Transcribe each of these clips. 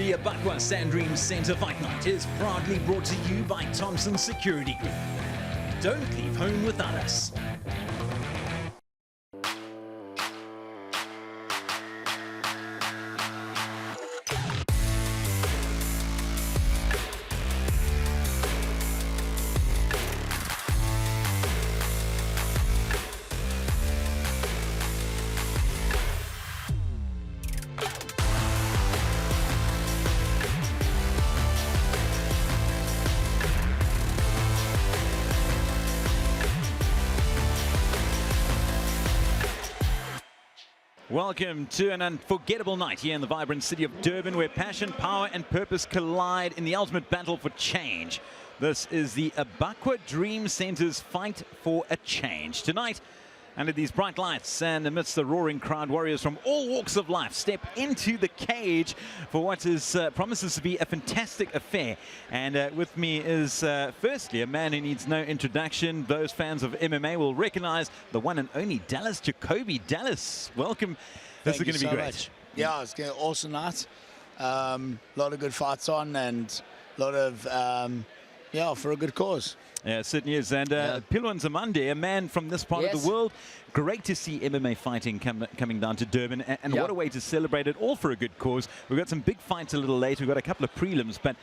The Abbaquar Sandream Centre Fight Night is proudly brought to you by Thompson Security Group. Don't leave home without us. Welcome to an unforgettable night here in the vibrant city of Durban, where passion, power and purpose collide in the ultimate battle for change. This is the Abbaquar Dream Centre's fight for a change. Tonight, under these bright lights and amidst the roaring crowd, warriors from all walks of life step into the cage for what promises to be a fantastic affair. And with me is firstly a man who needs no introduction. Those fans of MMA will recognize the one and only Dallas Jacoby. Dallas, welcome. This is going to be great. Much. Yeah, it's going to be an awesome night. A lot of good fights on and a lot of, yeah, for a good cause. Yeah, it certainly is. And Pilwan Zamande, a man from this part of the world. Great to see MMA fighting coming down to Durban. And what a way to celebrate it, all for a good cause. We've got some big fights a little later. We've got a couple of prelims, but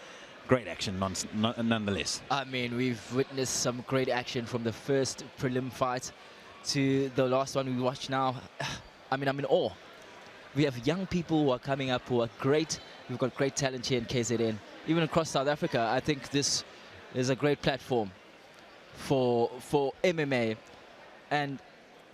great action nonetheless. I mean, we've witnessed some great action from the first prelim fight to the last one we watch now. I mean, I'm in awe. We have young people who are coming up who are great. We've got great talent here in KZN. Even across South Africa, I think this is a great platform for MMA, and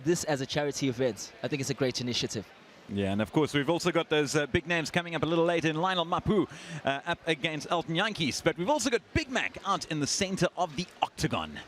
this as a charity event, I think it's a great initiative. Yeah, and of course we've also got those big names coming up a little later in Lionel Mapu up against Elton Yankees, but we've also got Big Mac out in the center of the octagon.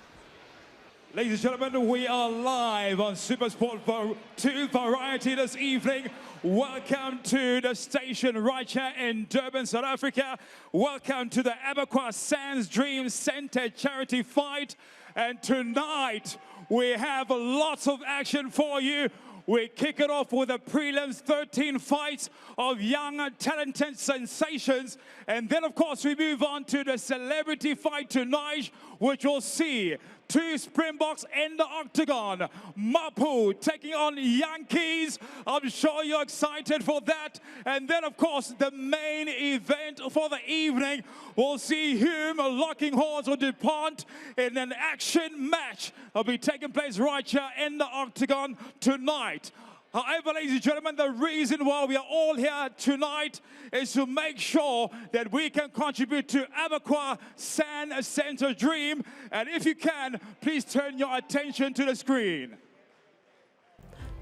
Ladies and gentlemen, we are live on SuperSport 2 Variety this evening. Welcome to the station right here in Durban, South Africa. Welcome to the Abbaquar Sandream Centre charity fight. And tonight, we have lots of action for you. We kick it off with the prelims, 13 fights of young, talented sensations. And then, of course, we move on to the celebrity fight tonight, which will see two Springboks in the octagon. Mapu taking on Yankees. I'm sure you're excited for that. And then, of course, the main event for the evening. We'll see whom locking horns or depart in an action match. Will be taking place right here in the octagon tonight. However, ladies and gentlemen, the reason why we are all here tonight is to make sure that we can contribute to Abbaquar Sand Centre Dream. And if you can, please turn your attention to the screen.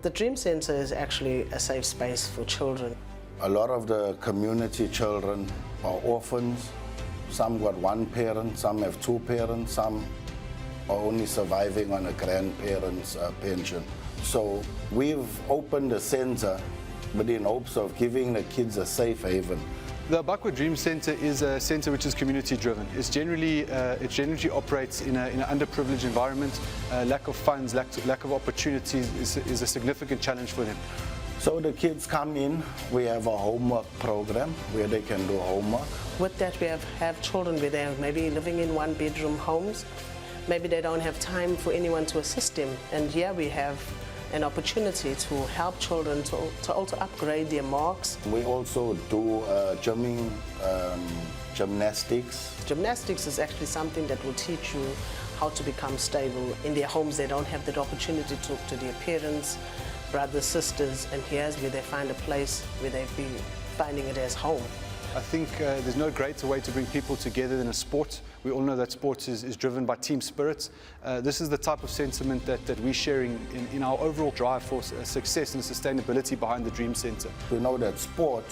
The Dream Centre is actually a safe space for children. A lot of the community children are orphans. Some got one parent, some have two parents, some are only surviving on a grandparent's pension. So we've opened a centre, but in hopes of giving the kids a safe haven. The Abbaquar Dream Centre is a centre which is community driven. It generally operates in an underprivileged environment. Lack of funds, lack of opportunities is a significant challenge for them. So the kids come in, we have a homework program where they can do homework. With that, we have children where they're maybe living in one-bedroom homes. Maybe they don't have time for anyone to assist them. And here we have an opportunity to help children to also upgrade their marks. We also do gymming, gymnastics. Gymnastics is actually something that will teach you how to become stable. In their homes, they don't have that opportunity to talk to their parents, brothers, sisters, and here's where they find a place where they've been finding it as home. I think there's no greater way to bring people together than a sport. We all know that sport is driven by team spirit. This is the type of sentiment that we're sharing in our overall drive for success and sustainability behind the Dream Centre. We know that sport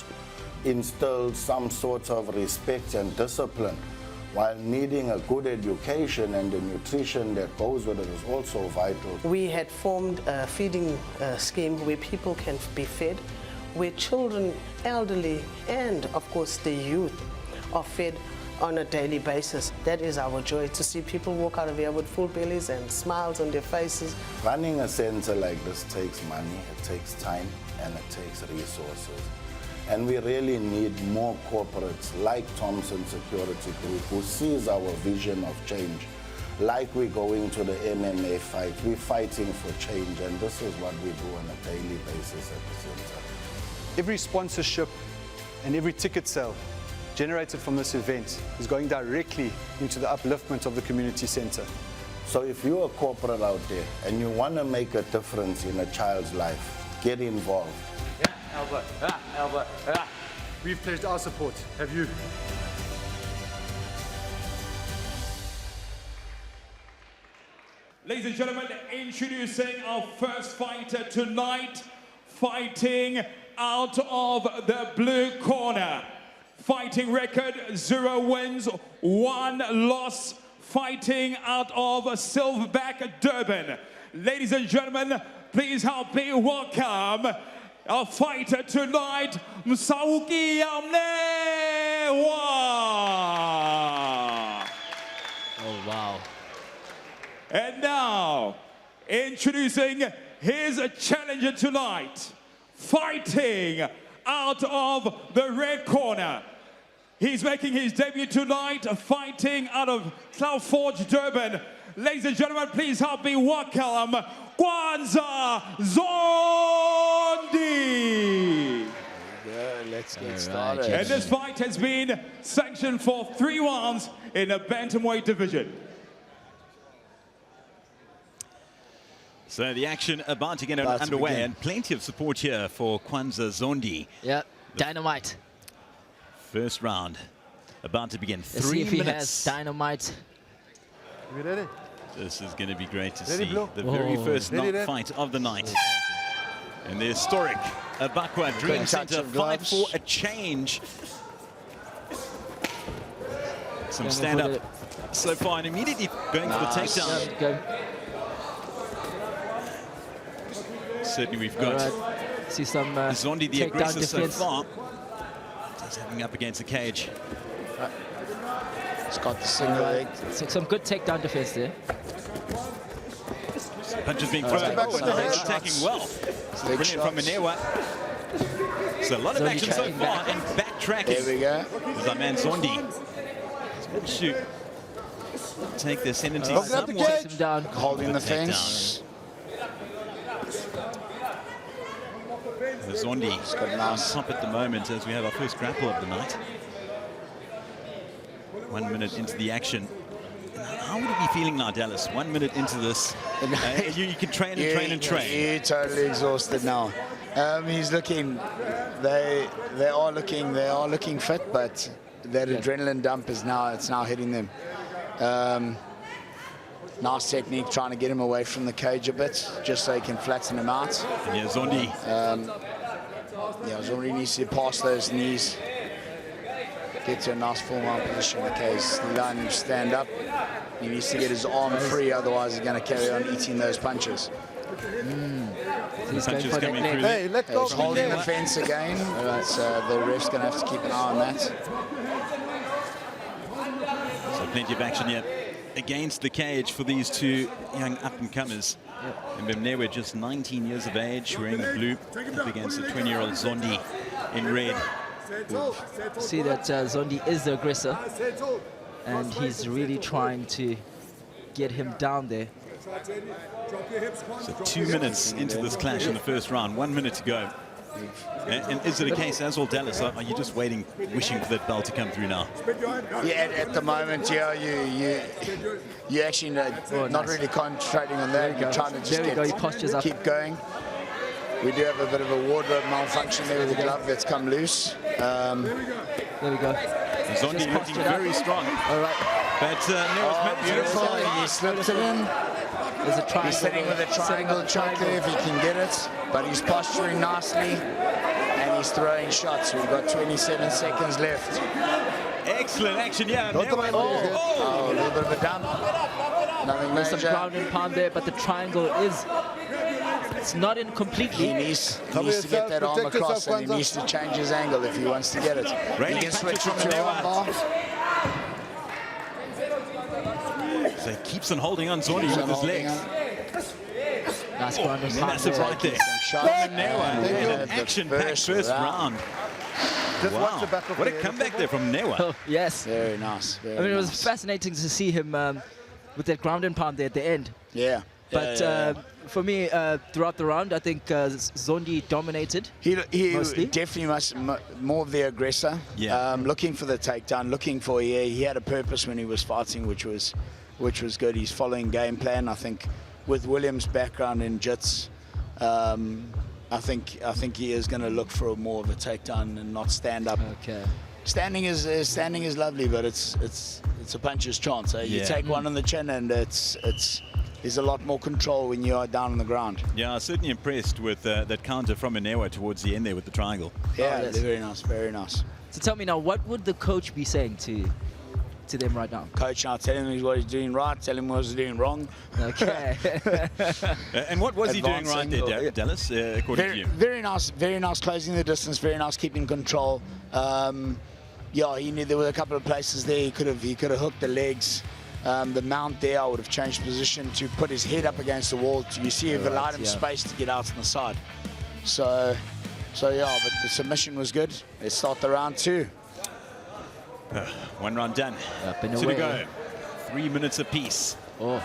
instills some sort of respect and discipline, while needing a good education and the nutrition that goes with it is also vital. We had formed a feeding scheme where people can be fed, where children, elderly, and of course the youth are fed on a daily basis. That is our joy, to see people walk out of here with full bellies and smiles on their faces. Running a centre like this takes money, it takes time, and it takes resources. And we really need more corporates like Thompson Security Group who sees our vision of change. Like we're going to the MMA fight, we're fighting for change, and this is what we do on a daily basis at the center. Every sponsorship and every ticket sale generated from this event is going directly into the upliftment of the community center. So if you're a corporate out there and you want to make a difference in a child's life, get involved. Yeah, Albert. Albert. We've pledged our support. Have you? Ladies and gentlemen, introducing our first fighter tonight, fighting out of the blue corner. Fighting record, 0 wins, 1 loss, fighting out of Silverback, Durban. Ladies and gentlemen, please help me welcome our fighter tonight, Msauki Amnewa. Oh, wow. And now, introducing his challenger tonight, fighting out of the red corner. He's making his debut tonight, fighting out of Cloudforge, Durban. Ladies and gentlemen, please help me welcome Kwanza Zondi. Yeah, let's get started. And this fight has been sanctioned for 3 rounds in the bantamweight division. So the action about to get underway, and plenty of support here for Kwanza Zondi. Yeah, dynamite. First round about to begin. Let's 3 see if he minutes. has dynamite. You ready? This is going to be great to Ready, see. Blue? The very first Ready, knock fight of the night. And the historic Abbaquar Dream touch Center of fight gloves. for a change. Some Going stand-up for so far, and immediately going for the takedown. Go. Certainly we've All got right. See some Zondi, the takedown aggressor so defense. far. He's having up against the cage. He's got the single leg. So some good takedown defense there. Punches being thrown. Back Oh, with and the he's head attacking well. Leg Brilliant from shots. Manewa. So a lot of Zondi action so tracking far, back. and backtracking. There we go. With our man Zondi. He's managed to take the ascendancy Open up the somewhat. Takes him down. Holding the Takedown. fence. Zondi got a nice- on top at the moment as we have our first grapple of the night. 1 minute into the action. How would you be feeling now, Dallas? 1 minute into this. You can train and train and train. You're totally exhausted now. He's looking. They are looking fit, but that adrenaline dump is now hitting them. Nice technique, trying to get him away from the cage a bit, just so he can flatten him out. And yeah, Zondi. Zondi needs to pass those knees, get to a nice full mount position. Okay, he's lunge, stand up. He needs to get his arm free, otherwise he's going to carry on eating those punches. He's going Punches for that coming leg. through Hey, let go. He's holding the fence again, so the ref's going to have to keep an eye on that. So plenty of action here against the cage for these two young up-and-comers. And Bemnewa, just 19 years of age, wearing the blue, up against the 20-year-old Zondi in red. See that Zondi is the aggressor, and he's really trying to get him down there. So 2 minutes into this clash in the first round, 1 minute to go. And is it a case, as well, Dallas, are you just waiting, wishing for that bell to come through now? Yeah, at the moment, yeah, you actually not really concentrating on that. You're trying to just He postures up. keep going. We do have a bit of a wardrobe malfunction there with the glove that's come loose. There we go. Zondi looking postured up. very strong. All right. But Newa's managed to Beautiful, get and he slips it in. There's a triangle. He's sitting with a triangle choke there if he can get it, but he's posturing nicely, and he's throwing shots. We've got 27 seconds left. excellent action, yeah. Don't Newa. mind me, Oh, a little bit of a dump. Nothing There's some major. ground and pound there, but the triangle is, it's not in He completely. needs Cover to get yourself, that arm protect across, yourself, and he Kwanzaa. needs to change his angle if he wants to get it. Raining He can switch punches it from to a Manewa. arm bar. So he keeps on holding on Zondi Keeps with on his holding legs. on. Nice ground and pound Massive there. right there. Some shots. Manewa And in the an action-packed first round. Just watch the back of What the a head. comeback there from Newa. Oh, yes. Very nice. Very I mean, it was nice. fascinating to see him with that ground and pound there at the end. Yeah. But for me, throughout the round, I think Zondi dominated. He mostly. definitely must more of the aggressor. Yeah. Looking for the takedown, looking for he had a purpose when he was fighting, which was good. He's following game plan. I think with Williams' background in jits, I think he is going to look for more of a takedown and not stand up. Okay. Standing is lovely, but it's a puncher's chance. You Yeah. take one on the chin, and there's a lot more control when you are down on the ground. Yeah, I was certainly impressed with that counter from Newa towards the end there with the triangle. Yeah, yes. they're very nice, very nice. So tell me now, what would the coach be saying to them right now? Coach, now tell him what he's doing right, tell him what he's doing wrong. Okay. And what was he doing right there, Advancing, Dallas, according to you? Very nice closing the distance, very nice keeping control. Yeah, he knew there were a couple of places there he could have hooked the legs. The mount there, I would have changed position to put his head up against the wall. You see, it allowed him space to get out on the side. So yeah, but the submission was good. Let's start the round 2. One round done. Up and Two to away. go. 3 minutes apiece. Oh,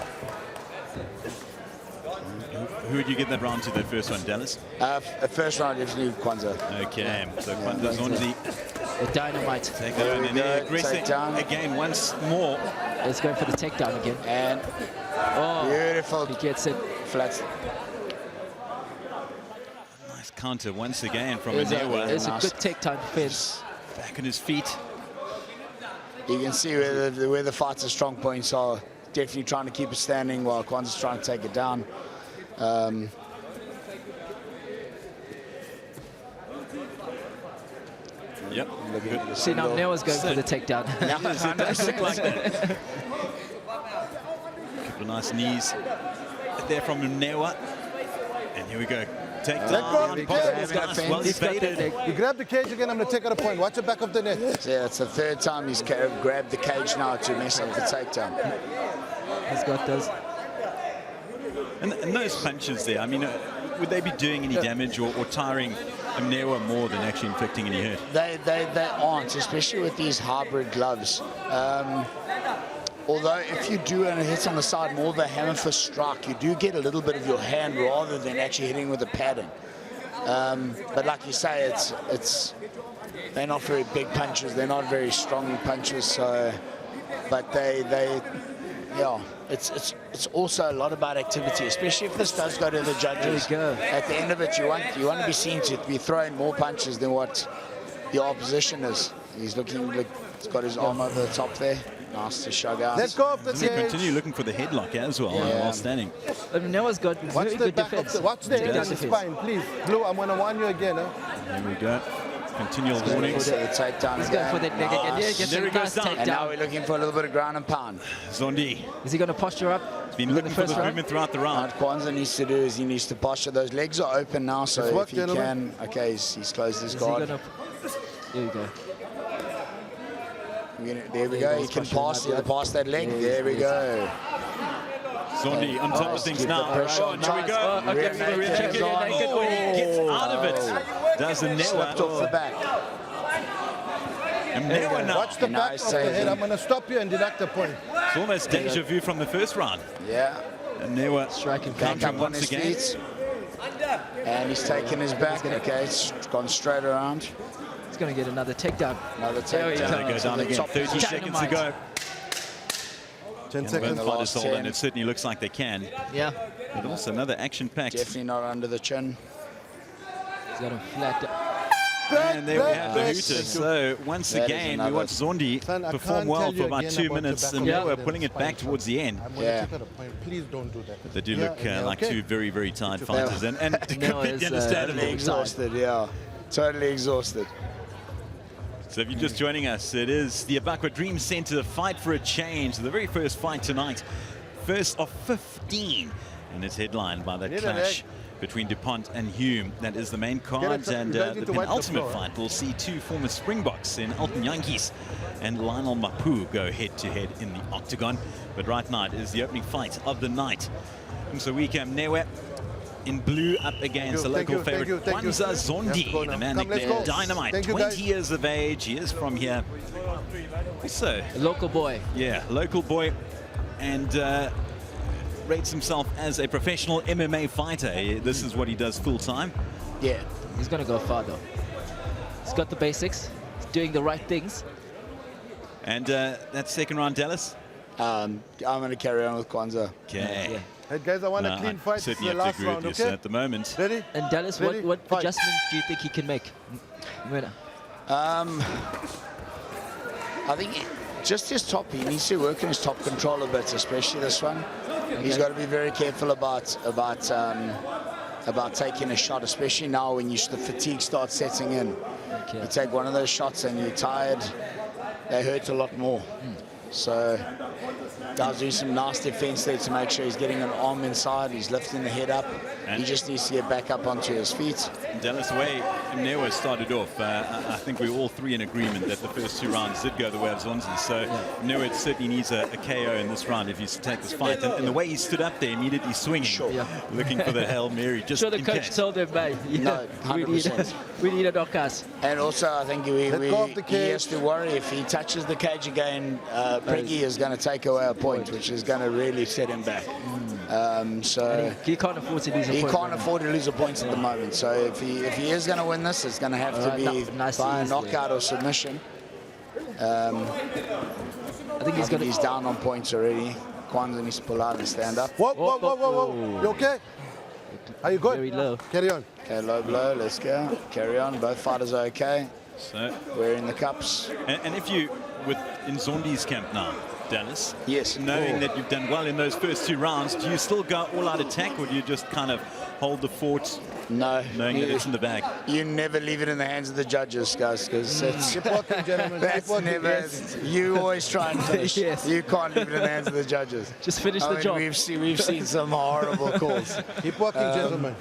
Who would you get that round to, that first one, Dallas? First round, definitely Kwanzaa. Okay, so Kwanzaa's on the a dynamite. take that one, and There we go, aggressive takedown. again once more. Let's go for the takedown again. And Oh, beautiful he gets it. flat. Nice counter once again from It's Newa. a nice. good takedown defense. Back on his feet. You can see where the fighter's strong points are. Definitely trying to keep it standing while Kwanzaa's trying to take it down. Yep. Good. See, now Newa's going for the takedown. Yes, it does look like that. Couple of nice knees there from Newa. And here we go. Take Let go. down. Possible guys. Well He's got that evaded. leg. You grab the cage again, I'm going to take out a point. Watch the back of the net. So yeah, it's the third time he's grabbed the cage now to mess up the takedown. He's got those. And those punches there, I mean, would they be doing any damage or tiring Newa more than actually inflicting any hurt? They aren't, especially with these hybrid gloves. Although if you do and it hits on the side more of a hammer fist strike, you do get a little bit of your hand rather than actually hitting with a padding. But like you say, they're not very big punches. They're not very strong punches. So, but yeah, it's also a lot about activity, especially if this does go to the judges. There you go. At the end of it, you want to be seen to be throwing more punches than what your opposition is. He's he's got his arm over the top there. Nice to shove out. Let go of the Does he cage. continue looking for the headlock as well Yeah. while standing? I mean, Newa's got Watch very the good back defense. of the, watch the head Takedown and the defense. spine, please. Blue, I'm going to warn you again. Huh? Here we go. Continual Looking warnings. for the takedown He's going for again. that leg again. Yeah, gets There a he goes nice down. And now takedown. we're looking for a little bit of ground and pound. Zondi Is he going to posture up? been in looking for first the round? movement throughout the round. What Kwanzaa needs to do is he needs to posture. Those legs are open now, so Let's work, if he gentlemen. can, okay, he's closed his Is he guard. going to... There you go. There we There go. he He goes, can posture pass. up. He'll pass that leg. Yes, There we yes. go. Zondi on top of things keep the now. pressure Oh, on. here we Nice. go. Oh, okay, Rear rear naked naked on. naked. Oh, he gets out of it. Does the Slipped off the Newa. back. And Newa now. Watch the Now back he's of the head. taking- I'm going to stop you and deduct a point. It's almost deja vu from the first round. Yeah. And Newa Striking Back countering up on once his again. feet. And he's taking his back. Okay, it's gone straight around. He's going to get another takedown. Another There he takedown. There they go to down the again. top 30 position. seconds to go. 10 Both seconds. the fighters last hold, 10. and it certainly looks like they can. Yeah. But also another action-packed. Definitely not under the chin. He's got him flat. And there we have the back. hooters. So once That is again, we another- watch Zondi Son, I perform can't well tell for you about again 2 about the minutes, back and of the Newa head pulling and it back spine. towards the end. I'm going Yeah. to take out a point. Please don't do that. They do Yeah, look yeah, like okay. two very, very tired fighters, and Newa completely is, understandable. Totally exhausted, yeah. Totally exhausted. So if you're just joining us, it is the Abbaquar Dream Center Fight for a Change, the very first fight tonight, first of 15, and it's headlined by that Need a clash leg. between DuPont and Hume. That is the main Get card, it, and you guys the need to wipe the penultimate floor, huh? fight will see two former Springboks in Elton Yankees and Lionel Mapu go head-to-head in the octagon. But right now it is the opening fight of the night. And so we come Newa in blue up against the local favorite, Kwanzaa Zondi, the man nicknamed Dynamite, 20 years of age. He is from here. So, A local boy. yeah, local boy, and rates himself as a professional MMA fighter. This is what he does full time. Yeah. He's going to go far, though. He's got the basics. He's doing the right things. And that second round, Dallas? I'm going to carry on with Kwanzaa. Okay. Yeah. Hey guys, I want a clean fight. This is Certainly the have to last agree round, with you okay? at the moment. Ready? And Dallas, Ready? what Fight. adjustment do you think he can make? Mwena? I think just his top, he needs to work on his top control a bit, especially this one. He's got to be very careful about taking a shot, especially now when the fatigue starts setting in. Okay. You take one of those shots and you're tired, they hurt a lot more. So does do some nice defense there to make sure he's getting an arm inside, he's lifting the head up. And he just needs to get back up onto his feet. Dallas, the way Mnewa started off, I think we were all three in agreement that the first two rounds did go the way of Zonzi. So Mnewa certainly needs a KO in this round if he's to take this fight. And the way he stood up there, immediately swinging, looking for the Hail Mary, just Sure, the in coach case. told him, mate. No, 100%. We need a knockout. And also, I think he has to worry if he touches the cage again. Peggy is going to take away a point, which is going to really set him back. So he can't afford to lose a point. He can't afford to lose a point at the moment. So if he is going to win this, it's going to have to be by a knockout or submission. I think he's down on points already. Kwanzaa needs to pull out and stand up. Whoa. You okay? Are you good? Very low. Carry on. Okay, low blow. Let's go. Carry on. Both fighters are okay. So, wearing the cups. And if you, in Zondi's camp now, Dallas, yes, knowing that you've done well in those first two rounds, do you still go all-out attack, or do you just kind of hold the fort? No, knowing that it's in the bag. You never leave it in the hands of the judges, guys, because keep walking, gentlemen. That's never. You always try and finish. Yes. You can't leave it in the hands of the judges. Just finish the job. We've seen some horrible calls. Keep walking, gentlemen.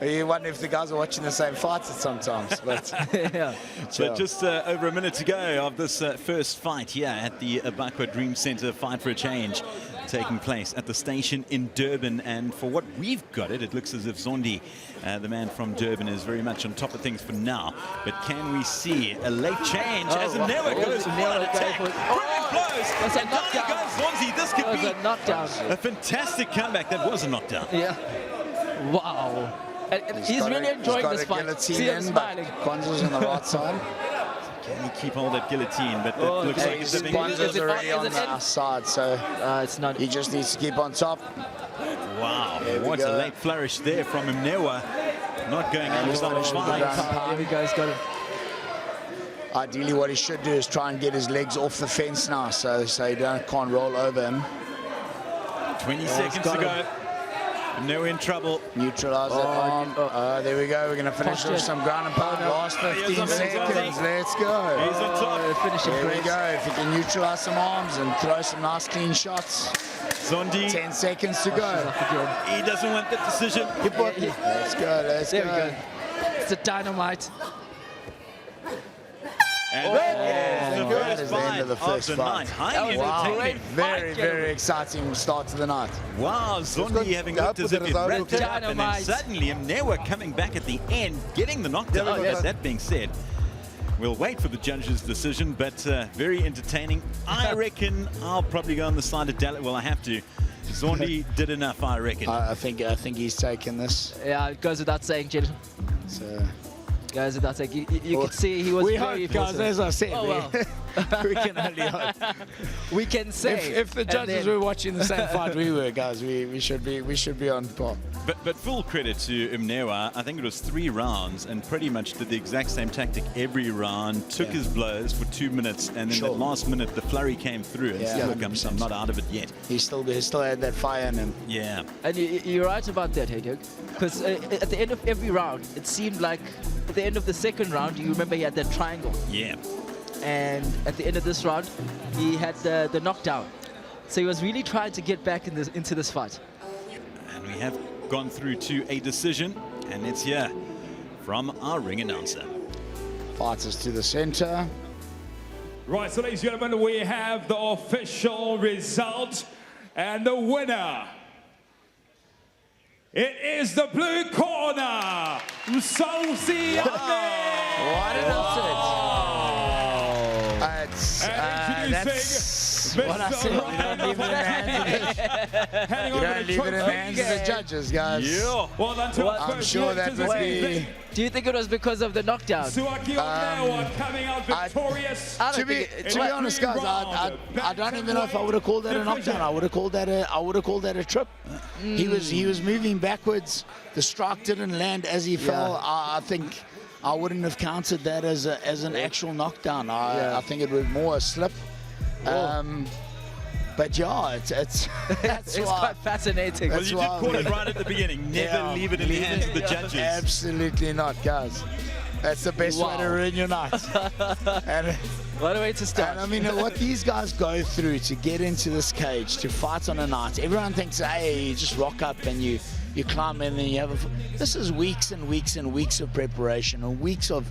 You wonder if the guys are watching the same fights sometimes, but yeah. So just over a minute to go of this first fight here at the Abbaquar Dream Center, Fight for a Change, taking place at the station in Durban. And for what we've got it looks as if Zondi, the man from Durban, is very much on top of things for now. But can we see a late change as Mnewa goes for an attack? Brilliant blows. That's a And down knockdown. goes Zonzi. This could be a knockdown. a fantastic comeback. That was a knockdown. Yeah. Wow. And he's really enjoying this fight. See him smiling. Kwanzaa's on the right side. Can he keep hold of that guillotine? But it looks like it's dipping. Kwanzaa's already on the outside, so it's not. He just needs to keep on top. Wow, what a late flourish there from Mnewa. Not going outside of fight. Here we go, he's got it. Ideally, what he should do is try and get his legs off the fence now, so he can't roll over him. 20 seconds to go. Mnewa in trouble. Neutralize that arm. There we go. We're going to finish with some ground and pound. Last 15 seconds. Let's go. He's on top. Finishing there we go. If he can neutralize some arms and throw some nice clean shots. Zondi. 10 seconds to go. He doesn't want that decision. Let's go. Let's there go. We go. It's a dynamite. And that is the end of the first fight. Highly Wow. entertaining. Very exciting start to the night. Wow, Zondi having looked as if he'd wrapped it up, and then Dynamite. suddenly Mnewa coming back at the end, getting the knockdown. yes. That being said, we'll wait for the judge's decision, but very entertaining. I reckon I'll probably go on the side of Dallas. Well, I have to. Zondi did enough, I reckon. I think he's taken this. Yeah, it goes without saying, gentlemen. So. Guys, without saying, you could see he was we very hope, guys, as I said, well. we can only hope. We can say. If the judges were watching the same fight we were, guys, we should be on par. But full credit to Mnewa. I think it was 3 rounds and pretty much did the exact same tactic every round. Took his blows for 2 minutes, and then the last minute the flurry came through. And still, I'm not out of it yet. He still had that fire in him. Yeah. And you're right about that, hey, Doug. Because at the end of every round, it seemed like at the end of the second round, you remember he had that triangle. Yeah. And at the end of this round, he had the knockdown. So he was really trying to get back into this fight. And we have gone through to a decision, and it's here from our ring announcer. Fighters to the center. Right, so ladies and gentlemen, we have the official result, and the winner It is the blue corner, Saucy. What an upset. That's what I said. You don't leave it in the hands of the judges, guys. Yeah. Well done to our I'm first sure that judges would this be... evening. Do you think it was because of the knockdown? Suaki Onewa coming out victorious. To be honest, guys, I don't even know if I would have called that a knockdown. I would have called that a trip. He was moving backwards. The strike didn't land as he fell. I think I wouldn't have counted that as an actual knockdown. I think it was more a slip. But yeah, it's quite fascinating. Well, you did call it right at the beginning. Never leave it in the hands of the judges. Absolutely not, guys. That's the best way to ruin your night. And, what a way to start. And I mean, what these guys go through to get into this cage, to fight on a night. Everyone thinks, hey, you just rock up and you climb in and you have a... This is weeks and weeks and weeks of preparation and weeks of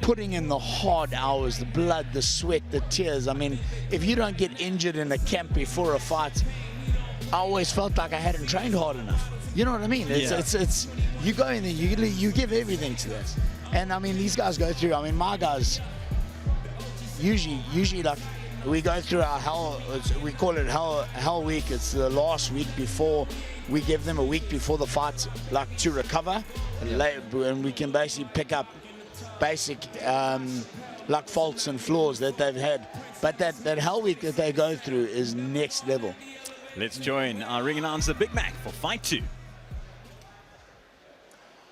putting in the hard hours, the blood, the sweat, the tears. I mean, if you don't get injured in a camp before a fight, I always felt like I hadn't trained hard enough. You know what I mean? It's you go in there, you give everything to this. And I mean, these guys go through, I mean, my guys, usually like, we go through our hell, we call it hell week. It's the last week before, we give them a week before the fight, like to recover. And we can basically pick up basic like faults and flaws that they've had. But that hell week that they go through is next level. Let's join our ring announcer, Big Mac, for Fight 2.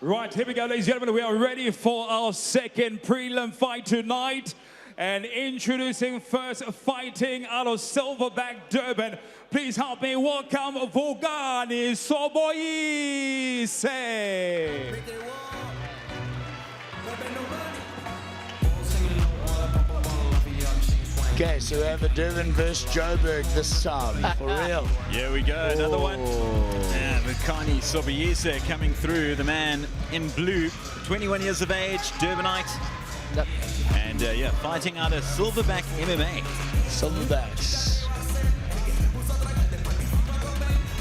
Right, here we go, ladies and gentlemen. We are ready for our second prelim fight tonight. And introducing first, fighting out of Silverback, Durban. Please help me welcome Vogani Soboyise. Okay, so we have a Durban versus Joburg this time, for real. Here we go, another one. Vogani Soboyise coming through, the man in blue, 21 years of age, Durbanite. Yep. And fighting out of Silverback MMA. Silverbacks.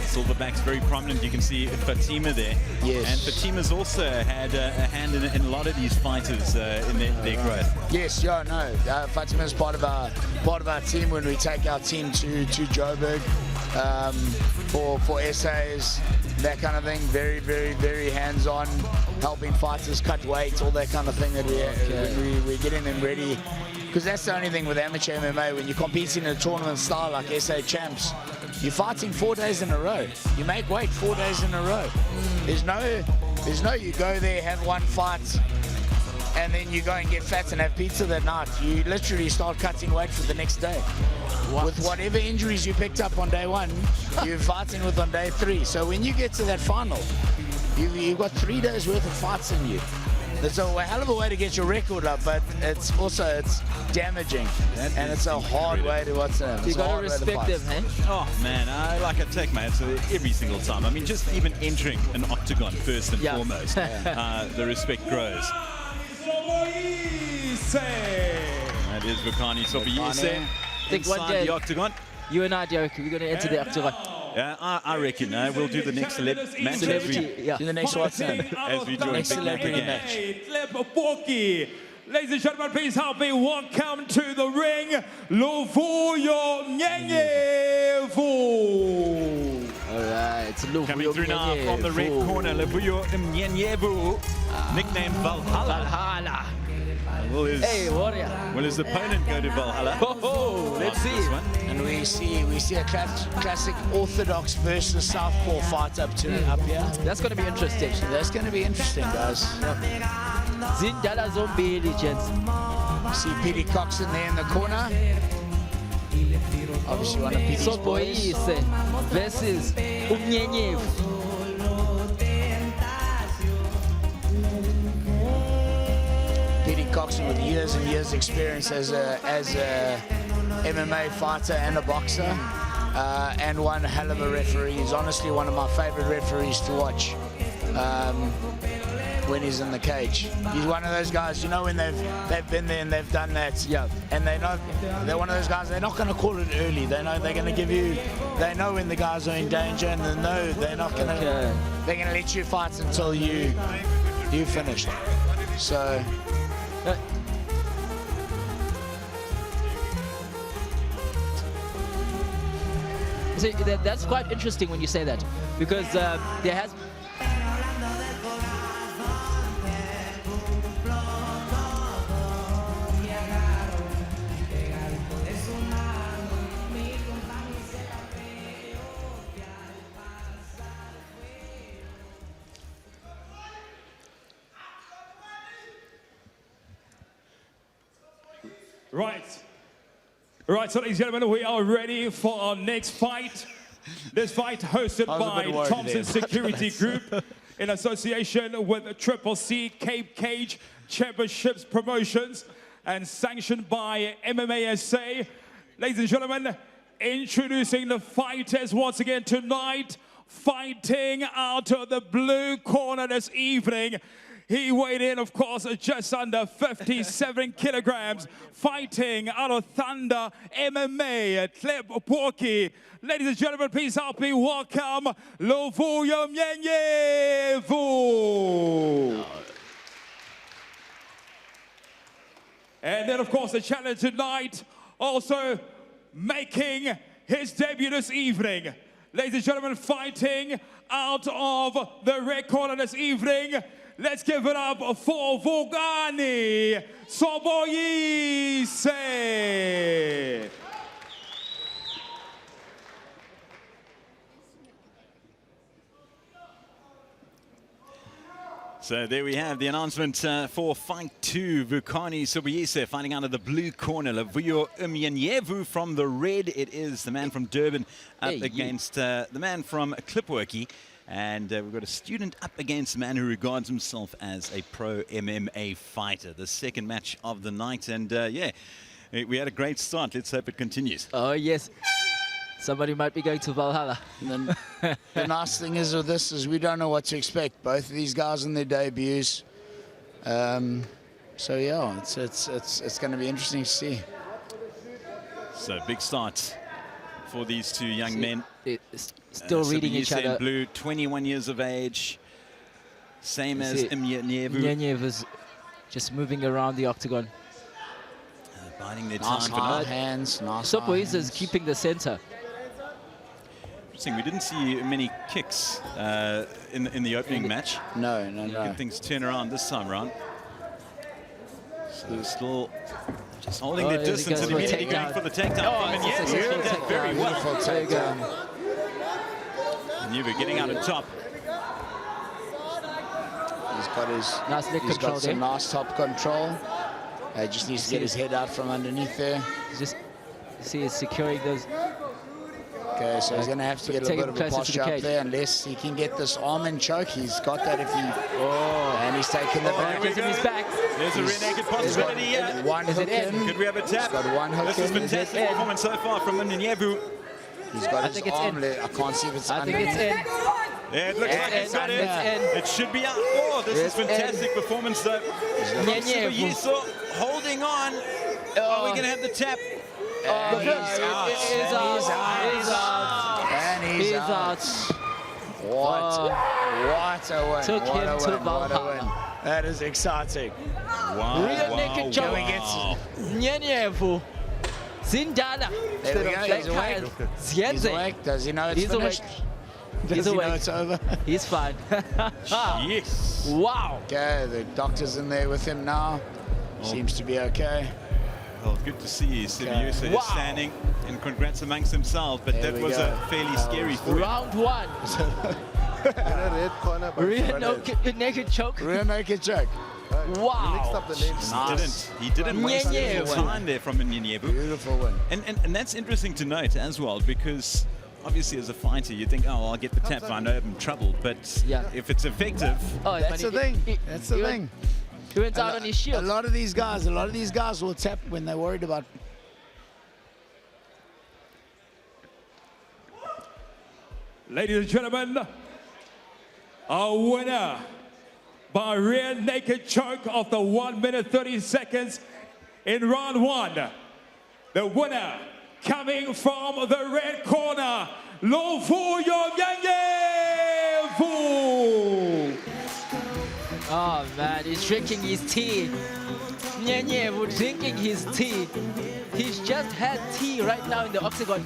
Silverback's very prominent. You can see Fatima there. Yes. And Fatima's also had a hand in a lot of these fighters in their growth. Yes, yeah, no. Fatima's part of our team when we take our team to Joburg for essays, that kind of thing. Very, very, very hands-on, helping fighters cut weight, all that kind of thing that we're getting them ready. Because that's the only thing with amateur MMA, when you're competing in a tournament style like SA Champs, you're fighting 4 days in a row. You make weight 4 days in a row. There's no you go there, have one fight, and then you go and get fat and have pizza that night. You literally start cutting weight for the next day. With whatever injuries you picked up on day one, you're fighting with on day 3. So when you get to that final, you've got 3 days worth of fights in you. It's a hell of a way to get your record up, but it's damaging, and it's a hard way to what's it. You gotta respect them, eh? Oh man, I take my answer every single time. I mean, just even entering an octagon first and foremost, the respect grows. That is Vogani Soboyise inside the octagon. You and I, Derek, we're gonna enter the octagon. Yeah, I reckon we'll do the next match Do the next one. as we join Big Mac again. Ladies and gentlemen, please help me welcome to the ring, Luvuyo Nyenyevu. All right, it's Luvuyo Coming through now from the red corner, Luvuyo Nyenyevu, nicknamed Valhalla. Hey, warrior. Will his opponent go to Valhalla? Oh, let's see. And we see a classic Orthodox versus Southpaw fight up here. That's going to be interesting. That's going to be interesting, guys. Zindala Zombie, gents. See Petey Coxon there in the corner. Obviously one of Petey's boys. Soboyise versus Umnyenyevu. Petey Coxon with years and years experience as a MMA fighter and a boxer, and one hell of a referee. He's honestly one of my favorite referees to watch. when he's in the cage. He's one of those guys, you know, when they've been there and they've done that. Yeah. And they're one of those guys. They're not going to call it early. They know they're going to give you. They know when the guys are in danger, and they know they're not going to. Okay. They're going to let you fight until you finished. So. See, that's quite interesting when you say that, because there has. Right, so ladies and gentlemen, we are ready for our next fight. This fight hosted by Thompson Security Group in association with Triple C Cape Cage Championships Promotions and sanctioned by MMA SA. Ladies and gentlemen, introducing the fighters once again tonight, fighting out of the blue corner this evening. He weighed in, of course, just under 57 kilograms, fighting out of Thunder MMA, Abbaquar. Ladies and gentlemen, please help me welcome Luvuyo Mnyenyevu. And then, of course, the challenge tonight, also making his debut this evening. Ladies and gentlemen, fighting out of the red corner this evening. Let's give it up for Vugani Soboyise. So there we have the announcement for Fight 2. Vugani Soboyise fighting out of the blue corner. Luvuyo Mnyenyevu from the red. It is the man from Durban up against the man from Klipwerkie. And we've got a student up against a man who regards himself as a pro MMA fighter. The second match of the night. And yeah, we had a great start. Let's hope it continues. Oh, yes. Somebody might be going to Valhalla. The nice thing is with this is we don't know what to expect. Both of these guys in their debuts. So yeah, it's going to be interesting to see. So big start for these two young men. Still reading each other. In blue, 21 years of age, same as Mnyenyevu. Mnyenyevu's just moving around the octagon. Biding their nice time. High hands, nice Soboyise is keeping the center. Interesting, we didn't see many kicks in the opening match. No. Good things turn around this time around. So still just holding their distance and immediately going for the takedown. Mnyenyevu did very well. Beautiful takedown. Mnyenyevu getting out on top. He's got some nice top control. He just needs to get his head out from underneath there. Just see he's securing those. Okay, so he's going to have to get a bit of a posture up there unless he can get this arm and choke. He's got that if he... Oh, and he's taking the back. Gives him his back. There's a rear naked possibility here. One hook in. Could we have a tap? He's got one hook in. This is fantastic performance so far from Mnyenyevu. He's got his arm. I can't see if it's I think it's in. Yeah, it looks like he's got it. It should be out. Oh, this is fantastic performance though. Soboyise holding on. Are we going to have the tap? Oh, he's out. He's out. What a win. Took him to Valhalla. That is exciting. Wow. Real naked choke. Mnyenyevu. Zindala. There we go. He's awake. He's awake. Does he know it's finished? Does he know it's over? He's fine. Yes. Wow. Okay, the doctor's in there with him now. Seems to be okay. Well, good to see Soboyise standing, and congrats amongst themselves, but that was a fairly scary fight. Round one. In a red corner. Rear naked choke. Rear naked choke. Wow. He mixed up the names. Nice. He didn't waste any time there from Mnyenyevu. Beautiful win. And that's interesting to note as well, because obviously as a fighter you think, oh, I'll get the tap, I know I'm in trouble, but if it's effective... Oh, that's the thing. That's the thing. He went out on his shield. A lot of these guys will tap when they're worried about... Ladies and gentlemen, our winner by a rear naked choke of the 1 minute 30 seconds in round 1. The winner coming from the red corner, Lofu Yongange. Oh man, he's drinking his tea. Nyenyevu drinking his tea. He's just had tea right now in the octagon.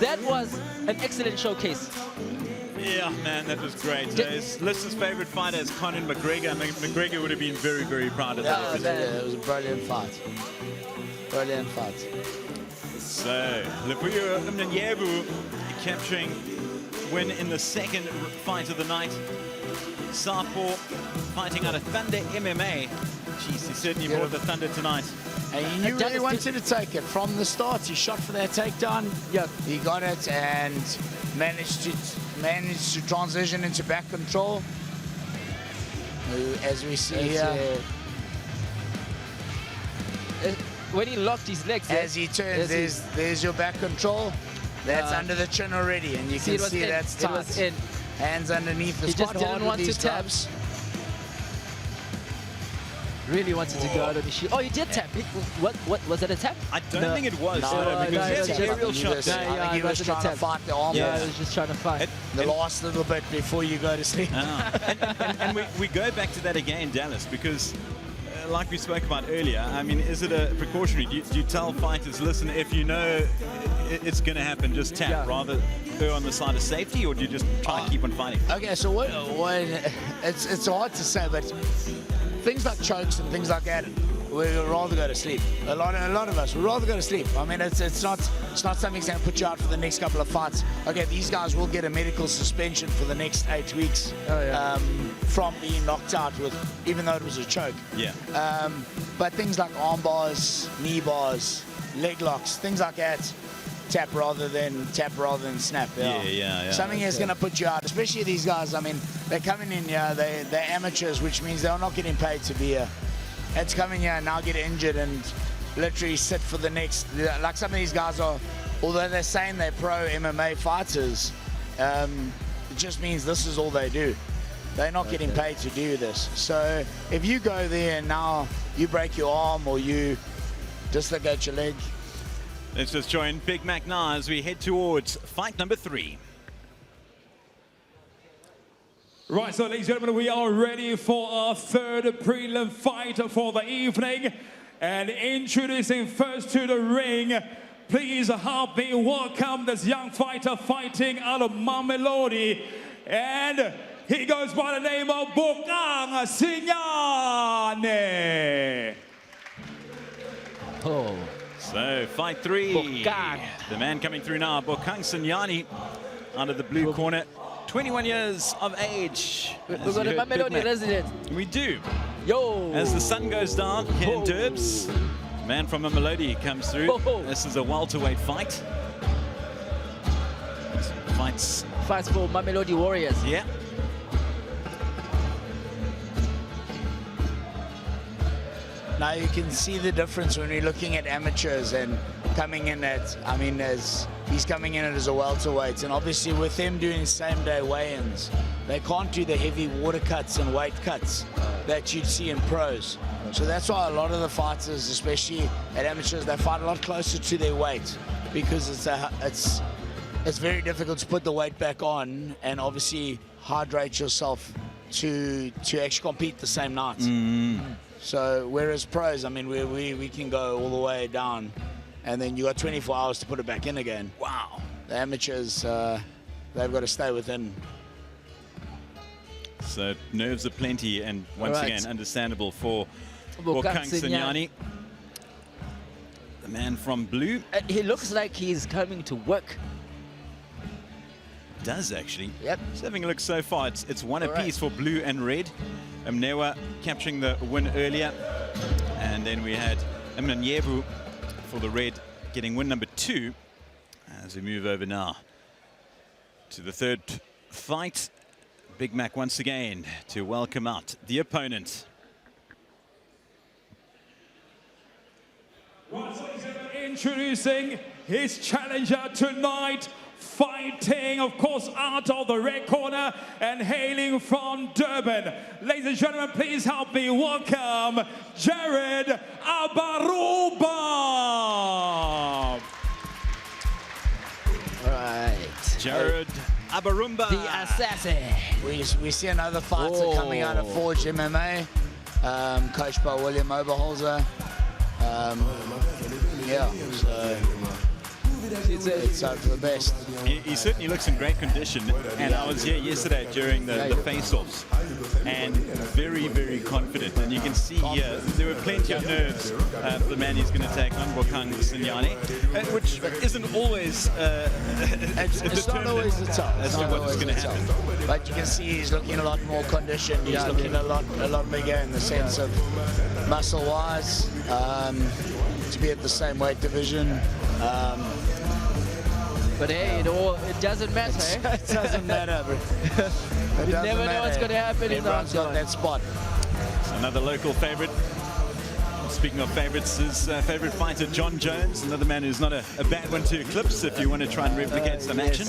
That was an excellent showcase. Yeah, man, that was great. His Lister's favorite fighter is Conor McGregor. McGregor would have been very, very proud of that. It was a brilliant fight. Brilliant fight. So, Lepuyo Mnyevu capturing win in the second fight of the night. Southpaw fighting out of Thunder MMA. Jeez, he certainly brought the Thunder tonight. And he knew where he wanted to take it from the start. He shot for that takedown. Yeah. He got it and managed to transition into back control. As we see here. When he locked his legs, as he turns, there's your back control. That's under the chin already, and you can see that's tight. It was in. Hands underneath. He just didn't want to tap. Really wanted to go out of the shield. Oh, he did tap. What was it, a tap? I don't think it was. No, because he had an aerial shot. I think he was trying to fight the arm. Yeah, he was just trying to fight. The last little bit before you go to sleep. And we go back to that again, Dallas, because like we spoke about earlier, I mean, is it a precautionary? Do you tell fighters, listen, if you know it's going to happen, just tap, rather go on the side of safety, or do you just try and keep on fighting? Okay, so what it's hard to say, but things like chokes and things like that, we'd rather go to sleep. A lot of us would rather go to sleep. I mean, it's not something that's going to put you out for the next couple of fights. Okay, these guys will get a medical suspension for the next 8 weeks from being knocked out with, even though it was a choke. Yeah. But things like arm bars, knee bars, leg locks, things like that, tap rather than snap. Yeah. Something is going to put you out, especially these guys. I mean, they're coming in here, they're amateurs, which means they're not getting paid to be here. It's coming here and now get injured and literally sit for the next, like some of these guys are, although they're saying they're pro MMA fighters, it just means this is all they do. They're not getting paid to do this. So if you go there and now you break your arm or you dislocate your leg. Let's just join Big Mac now as we head towards fight number 3. Right, so ladies and gentlemen, we are ready for our third prelim fight for the evening. And introducing first to the ring, please help me welcome this young fighter fighting out of Mamelodi. And he goes by the name of Abbaquar Sinyane. Oh. So, fight 3. Abbaquar. The man coming through now, Abbaquar Sinyane, out of the blue corner. 21 years of age. We've got a Mamelodi resident. We do. Yo. As the sun goes down here in Durbs, man from Mamelodi comes through. This is a welterweight fight. Fights for Mamelodi Warriors. Yeah. Now you can see the difference when we're looking at amateurs and coming in at, I mean, as he's coming in as a welterweight, and obviously with them doing same-day weigh-ins, they can't do the heavy water cuts and weight cuts that you'd see in pros. So that's why a lot of the fighters, especially at amateurs, they fight a lot closer to their weight because it's very difficult to put the weight back on and obviously hydrate yourself to actually compete the same night. So whereas pros, I mean, we can go all the way down, and then you got 24 hours to put it back in again. Wow. The amateurs, they've got to stay within. So nerves are plenty, and once again, understandable for Abbaquar Sinyane. The man from blue. He looks like he's coming to work. Does actually. Yep. Just having a look so far, it's one apiece for blue and red. Mnewa capturing the win earlier, and then we had Mnyevu for the red getting win number 2. As we move over now to the third fight, Big Mac once again to welcome out the opponent. Introducing his challenger tonight fighting, of course, out of the red corner and hailing from Durban. Ladies and gentlemen, please help me welcome Jared Abbaquar. Right. Jared Abbaquar. The assassin. We see another fighter coming out of Forge MMA, coached by William Oberholzer. Yeah, so it's for the best. He certainly looks in great condition, and I was here yesterday during the face-offs, and very, very confident. And you can see here there were plenty of nerves for the man he's going to take on, Abbaquar Sinyane, which isn't always It's not always the top. as to what's going to happen. But you can see he's looking a lot more conditioned. He's looking a lot bigger in the sense of muscle-wise. To be at the same weight division. But hey, it doesn't matter. It doesn't matter. You never know what's going to happen in the Everyone's got octagon. that spot. Another local favorite. Speaking of favorites, his favorite fighter, John Jones, another man who's not a bad one to eclipse if you want to try and replicate some action.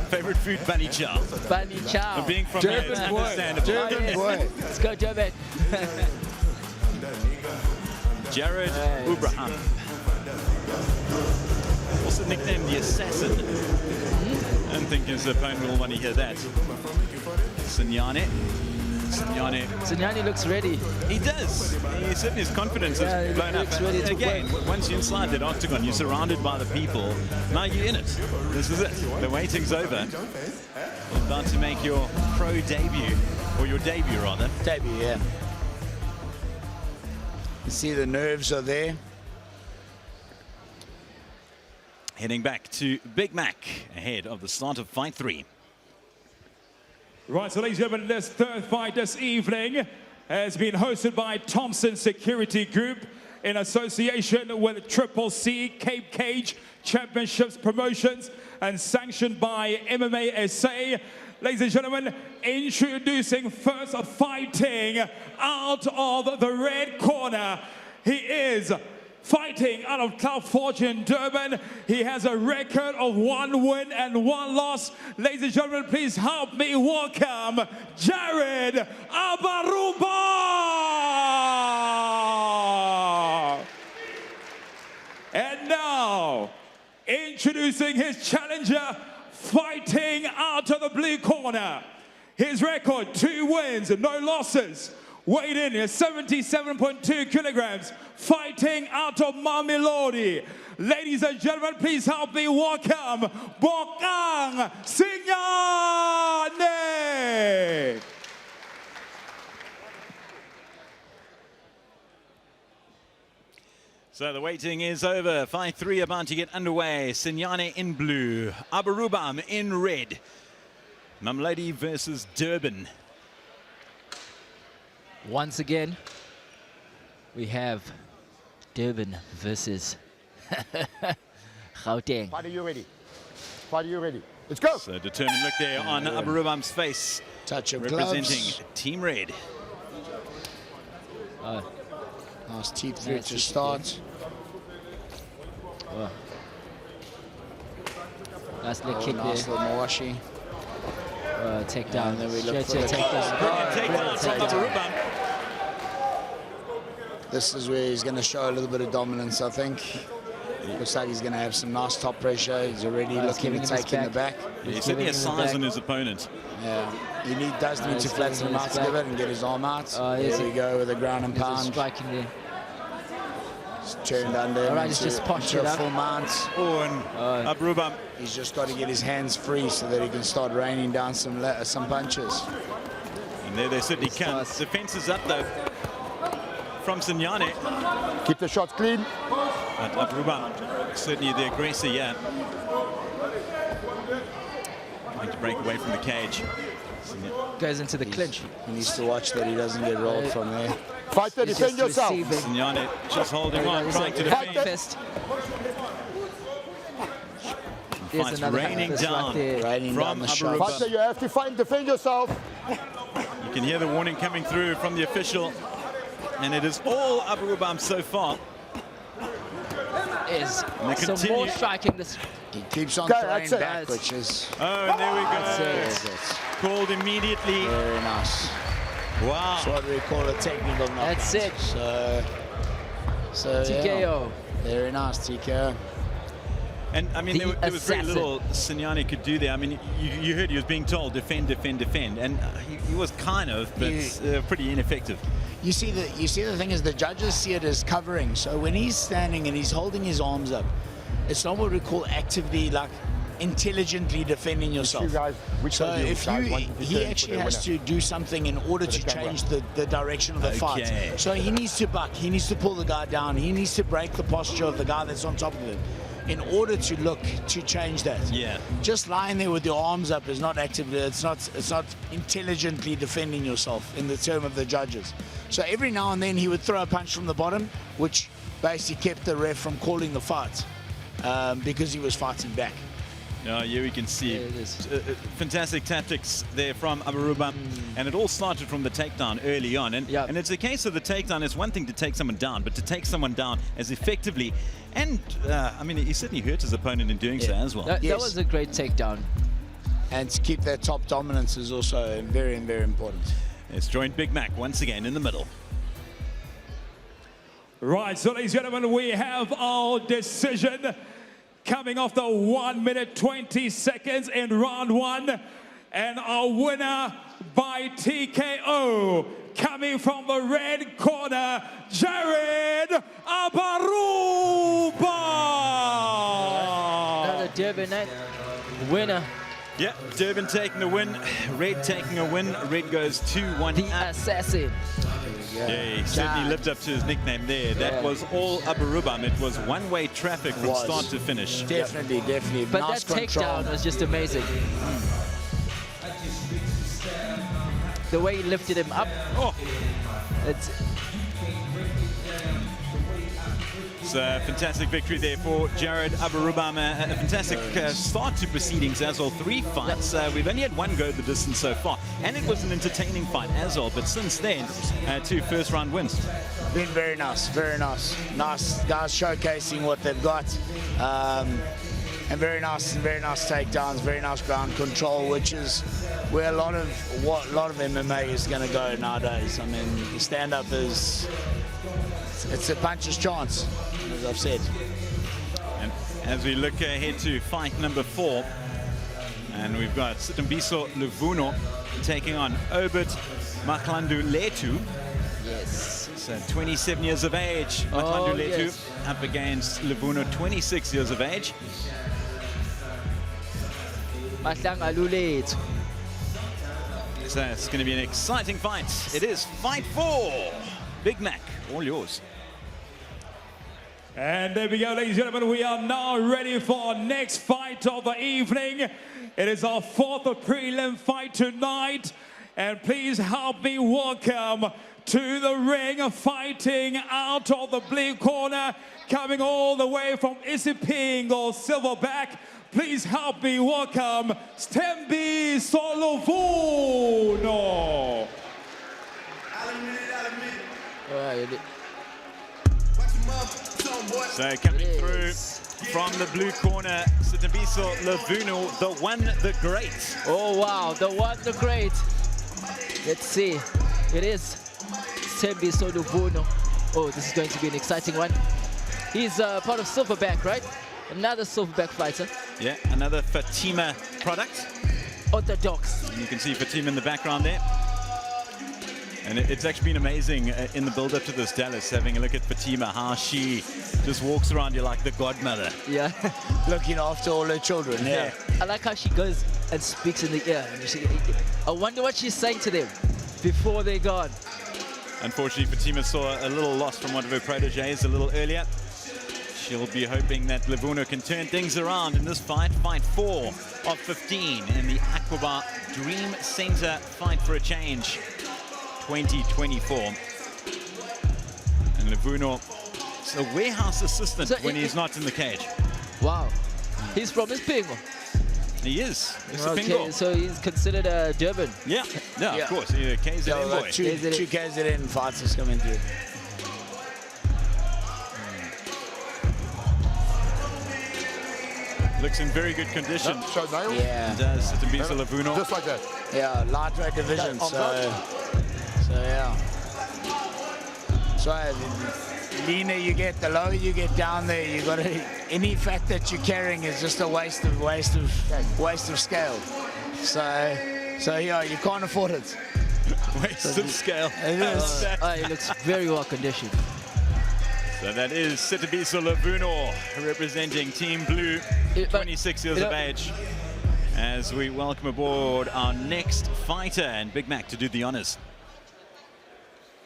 Favorite food, bunny chow. Bunny chow. And being from here, it's understandable. Durban boy. Let's go, Durban. Jared Abbaquar. Also nicknamed the Assassin. I don't think his opponent will want to hear that. Sinyane. Sinyane looks ready. He does. He certainly his confidence is blown up. Ready to Again, work. once you're inside that octagon, you're surrounded by the people. Now you're in it. This is it. The waiting's over. You're about to make your pro debut, or your debut rather. Debut, yeah. You see the nerves are there. Heading back to Big Mac ahead of the start of Fight 3. Right, so ladies and gentlemen, this third fight this evening has been hosted by Thompson Security Group in association with Triple C Cape Cage Championships Promotions and sanctioned by MMA SA. Ladies and gentlemen, introducing first fighting out of the red corner. He is fighting out of Cloud Forge in Durban. He has a record of 1 win and 1 loss. Ladies and gentlemen, please help me welcome Jared Abbaquar. And now, introducing his challenger, fighting out of the blue corner. His record, 2 wins and no losses. Weighed in at 77.2 kilograms, fighting out of Mamelodi. Ladies and gentlemen, please help me welcome Abbaquar Sinyane. So the waiting is over. Fight 3 about to get underway. Sinyane in blue, Abbaquar in red. Mamelodi versus Durban. Once again, we have Durban versus Gauteng. Fight, are you ready? Fight, are you ready? Let's go. So determined look there on Abbaquar's face. Touch of representing gloves. Team Red. Nice teeth through to start. Nice leg kick Nice there. little Mawashi. Takedown. And then we look Straight for to the takedown. Takedown from Abbaquar. This is where he's going to show a little bit of dominance, I think. Looks like he's going to have some nice top pressure. He's already looking to take in the back. He's certainly a size on his opponent. Yeah, he does need to flatten him out to give it and get his arm out. There we go with a ground and pound. Striking there. Turned under All right, he's just postured a up. full mount. Oh, and Abbaquar. He's just got to get his hands free so that he can start raining down some punches. And there they certainly can. Nice. Defense is up though from Sinyane. Keep the shots clean. But Abbaquar, certainly the aggressor, yeah. Trying to break away from the cage. Goes into the clinch. He needs to watch that he doesn't get rolled from there. Fighter, He's defend just yourself. receiving. Sinyane just holding on, There's trying to a defend. fist. There's Fights another raining fist down right there. Raining from down the shot. Fighter, Abbaquar. you have to fight and defend yourself. You can hear the warning coming through from the official. And it is all Abbaquar so far. is And they some continue. more striking. This He keeps on Okay, throwing that's it. back, which is Oh, and there we That's go. it. Called immediately. very nice. Wow. That's what we call a technical knockout. That's it. So TKO. yeah, very nice TKO. And I mean, The there was very assassin. little Signani could do there. I mean, you heard he was being told defend, defend, defend, and he was kind of, but pretty ineffective. You see the thing is the judges see it as covering. So when he's standing and he's holding his arms up, it's not what we call actively, like intelligently defending yourself. you guys- which so one do you if guys you, want to be he doing for actually the has to do something in order to the camera? change the direction of the Okay. fight. So he needs to buck, he needs to pull the guy down, he needs to break the posture of the guy that's on top of him in order to look to change that. Yeah. Just lying there with your arms up is not actively, it's not intelligently defending yourself in the term of the judges. So every now and then he would throw a punch from the bottom, which basically kept the ref from calling the fight because he was fighting back. Yeah, we can see There it is. fantastic tactics there from Abbaquar, and it all started from the takedown early on. And, Yeah. and it's a case of the takedown. It's one thing to take someone down, but to take someone down as effectively, and I mean, he certainly hurt his opponent in doing so as well. that Yes. was a great takedown. And to keep that top dominance is also very, very important. It's joined Big Mac once again in the middle. Right, so ladies and gentlemen, we have our decision coming off the 1 minute 20 seconds in round one. And our winner by TKO, coming from the red corner, Jared Abbaquar. Another Durbanite winner. Yeah, Durban taking the win, Red taking a win. Red goes 2-1 The up. assassin. Yeah, he certainly lived up to his nickname there. That was all Abbaquar. It was one-way traffic from Was. start to finish. Definitely, definitely. But nice that control. takedown was just amazing. The way he lifted him up. Oh, It's a fantastic victory there for Jared Abbaquar. A fantastic start to proceedings as well. 3 fights. We've only had one go the distance so far, and it was an entertaining fight as well. But since then, 2 first-round wins. Been very nice, very nice. Nice guys showcasing what they've got. And very nice takedowns, very nice ground control, which is where a lot of MMA is going to go nowadays. I mean, the stand-up it's a puncher's chance, as I've said. And as we look ahead to fight number 4, and we've got Sitembiso Luvuno taking on Obert Maklandu Letu. yes. So 27 years of age, Maklandu Letu yes. up against Luvuno, 26 years of age. Mahlanga Lulethu. So it's going to be an exciting fight. It is fight 4. Big Mac, all yours. And there we go, ladies and gentlemen. We are now ready for our next fight of the evening. It is our 4th prelim fight tonight. And please help me welcome to the ring, fighting out of the blue corner, coming all the way from Isipingo, Silverback. Please help me welcome Sitembiso Luvuno. So coming through from the blue corner, Sitembiso Luvuno, the one, the great. Oh wow, the one, the great. Let's see. It is Sitembiso Luvuno. Oh, this is going to be an exciting one. He's part of Silverback, right? Another Silverback fighter. Yeah, another Fatima product. Orthodox. And you can see Fatima in the background there. And it's actually been amazing in the build-up to this, Dallas, having a look at Fatima, how she just walks around you like the godmother. Yeah. Looking after all her children, yeah. I like how she goes and speaks in the ear. I wonder what she's saying to them before they're gone. Unfortunately, Fatima saw a little loss from one of her proteges a little earlier. She'll be hoping that Luvuno can turn things around in this fight. Fight 4 of 15 in the Abbaquar Dream Center Fight for a Change 2024. And Luvuno is a warehouse assistant So when he's not in the cage. Wow. He's from Isipingo. He is. It's a Okay, pingo. so he's considered a Durban. Yeah, of course. He's a KZN Yeah, boy. two KZN fighters coming through. Looks in very good condition. Yep, show nails. Yeah. Does Sitembiso Lavuno. Just like that. Yeah, lightweight division. Okay, So yeah. So the leaner you get, the lower you get down there. You got to. Any fat that you're carrying is just a waste of scale. So yeah, you can't afford it. Waste of scale. It is. He looks very well conditioned. So that is Sitembiso Lavuno representing Team Blue, 26 years of age. As we welcome aboard our next fighter, and Big Mac to do the honors.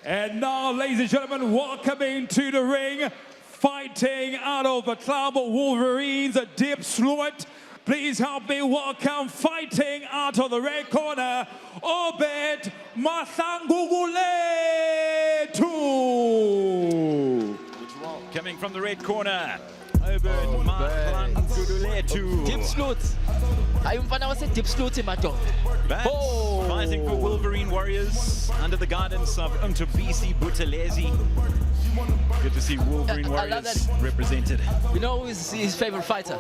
And now, ladies and gentlemen, welcoming to the ring, fighting out of the club of Wolverines, a deep slot. Please help me welcome, fighting out of the red corner, Obed Mathanguguletu. Coming from the red corner, Obed Mathanguguletu. Deep slot. Ayumfana was a deep slot in my dog. Fighting for Wolverine Warriors under the guidance of Ntobisi Buthelezi. Good to see Wolverine I love Warriors that. represented. You know who's his favorite fighter?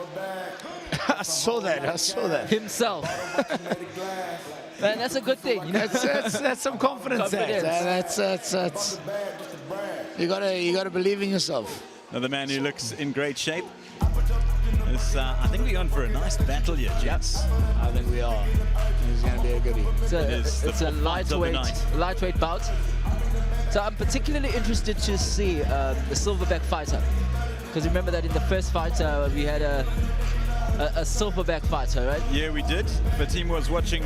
I saw that. Himself. Man, that's a good thing. You know? That's some confidence. That's you gotta believe in yourself. Another man who looks in great shape. I think we're on for a nice battle here, gents. I think we are. It's gonna be a goodie. It's a lightweight bout. So I'm particularly interested to see the silverback fighter, because remember that in the first fight we had a silverback fighter, right? Yeah, we did. The team was watching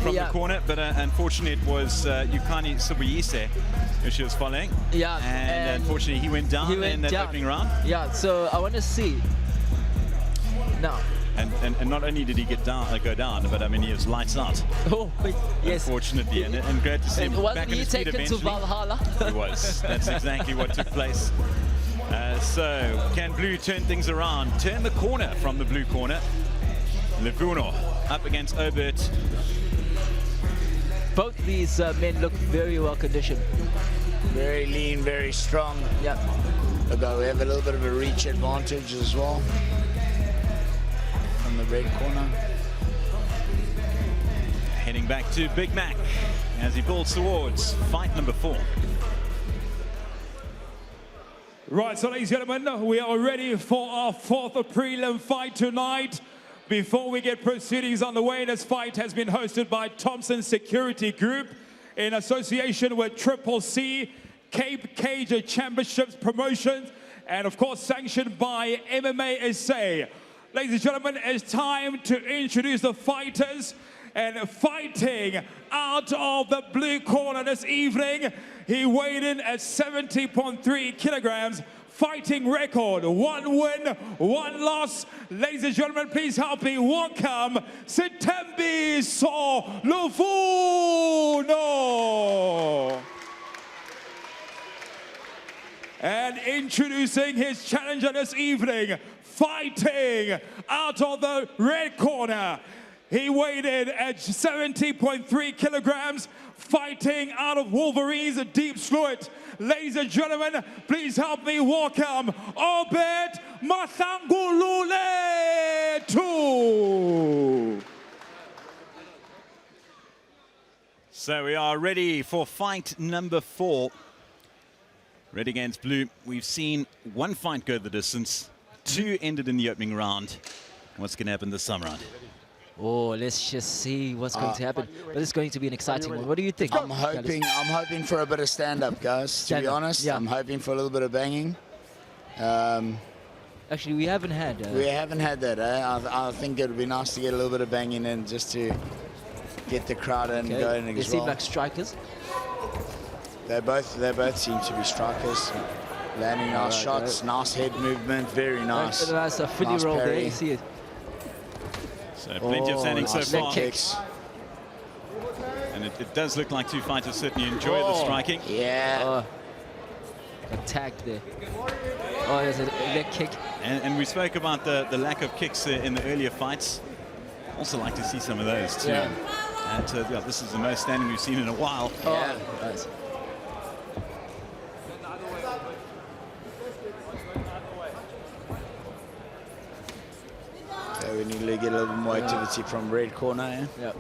from the corner, but unfortunately it was Yukani Subuyise who she was following. Yeah, and unfortunately he went down in that opening round. Yeah, so I want to see now. And not only did he go down, but I mean he was lights out. Oh, yes. Unfortunately, and great to see him Wasn't back on he his feet taken eventually. to Valhalla? He was. That's exactly what took place. So can Blue turn things around? Turn the corner from the blue corner. Lavuno up against Obert. Both these men look very well conditioned. Very lean, very strong. Yeah. Although we have a little bit of a reach advantage as well from the red corner. Heading back to Big Mac as he builds towards fight number 4. Right, so ladies and gentlemen, we are ready for our 4th prelim fight tonight. Before we get proceedings on the way, this fight has been hosted by Thompson Security Group in association with Triple C, Cape Cage Championships Promotions, and of course sanctioned by MMA SA. Ladies and gentlemen, it's time to introduce the fighters. And fighting out of the blue corner this evening, he weighed in at 70.3 kilograms. Fighting record, 1 win, 1 loss. Ladies and gentlemen, please help me welcome Sitembiso Lavuno. And introducing his challenger this evening, fighting out of the red corner. He weighed in at 70.3 kilograms, fighting out of Wolverines, a deep slot. Ladies and gentlemen, please help me welcome Obed Mathanguguletu. So we are ready for fight number 4. Red against blue. We've seen 1 fight go the distance. 2 ended in the opening round. What's going to happen this time round? Oh, let's just see what's going to happen. But it's going to be an exciting one. What do you think? I'm hoping for a bit of stand-up, guys. To be honest, yeah. I'm hoping for a little bit of banging. Actually, we haven't had. We haven't had that. I think it would be nice to get a little bit of banging in just to get the crowd in going as well. They seem like strikers. They both seem to be strikers. Landing nice shots, nice head movement, very nice. Nice fully rolled there. You see it. So plenty of standing so nice far. kicks. And it does look like 2 fighters certainly enjoy the striking. Yeah. Got tagged there. Oh, there's a leg kick. And we spoke about the lack of kicks in the earlier fights. Also like to see some of those too. Yeah. And this is the most standing we've seen in a while. Yeah. Nice. There we Better get a little more activity from red corner. Eh? Yeah.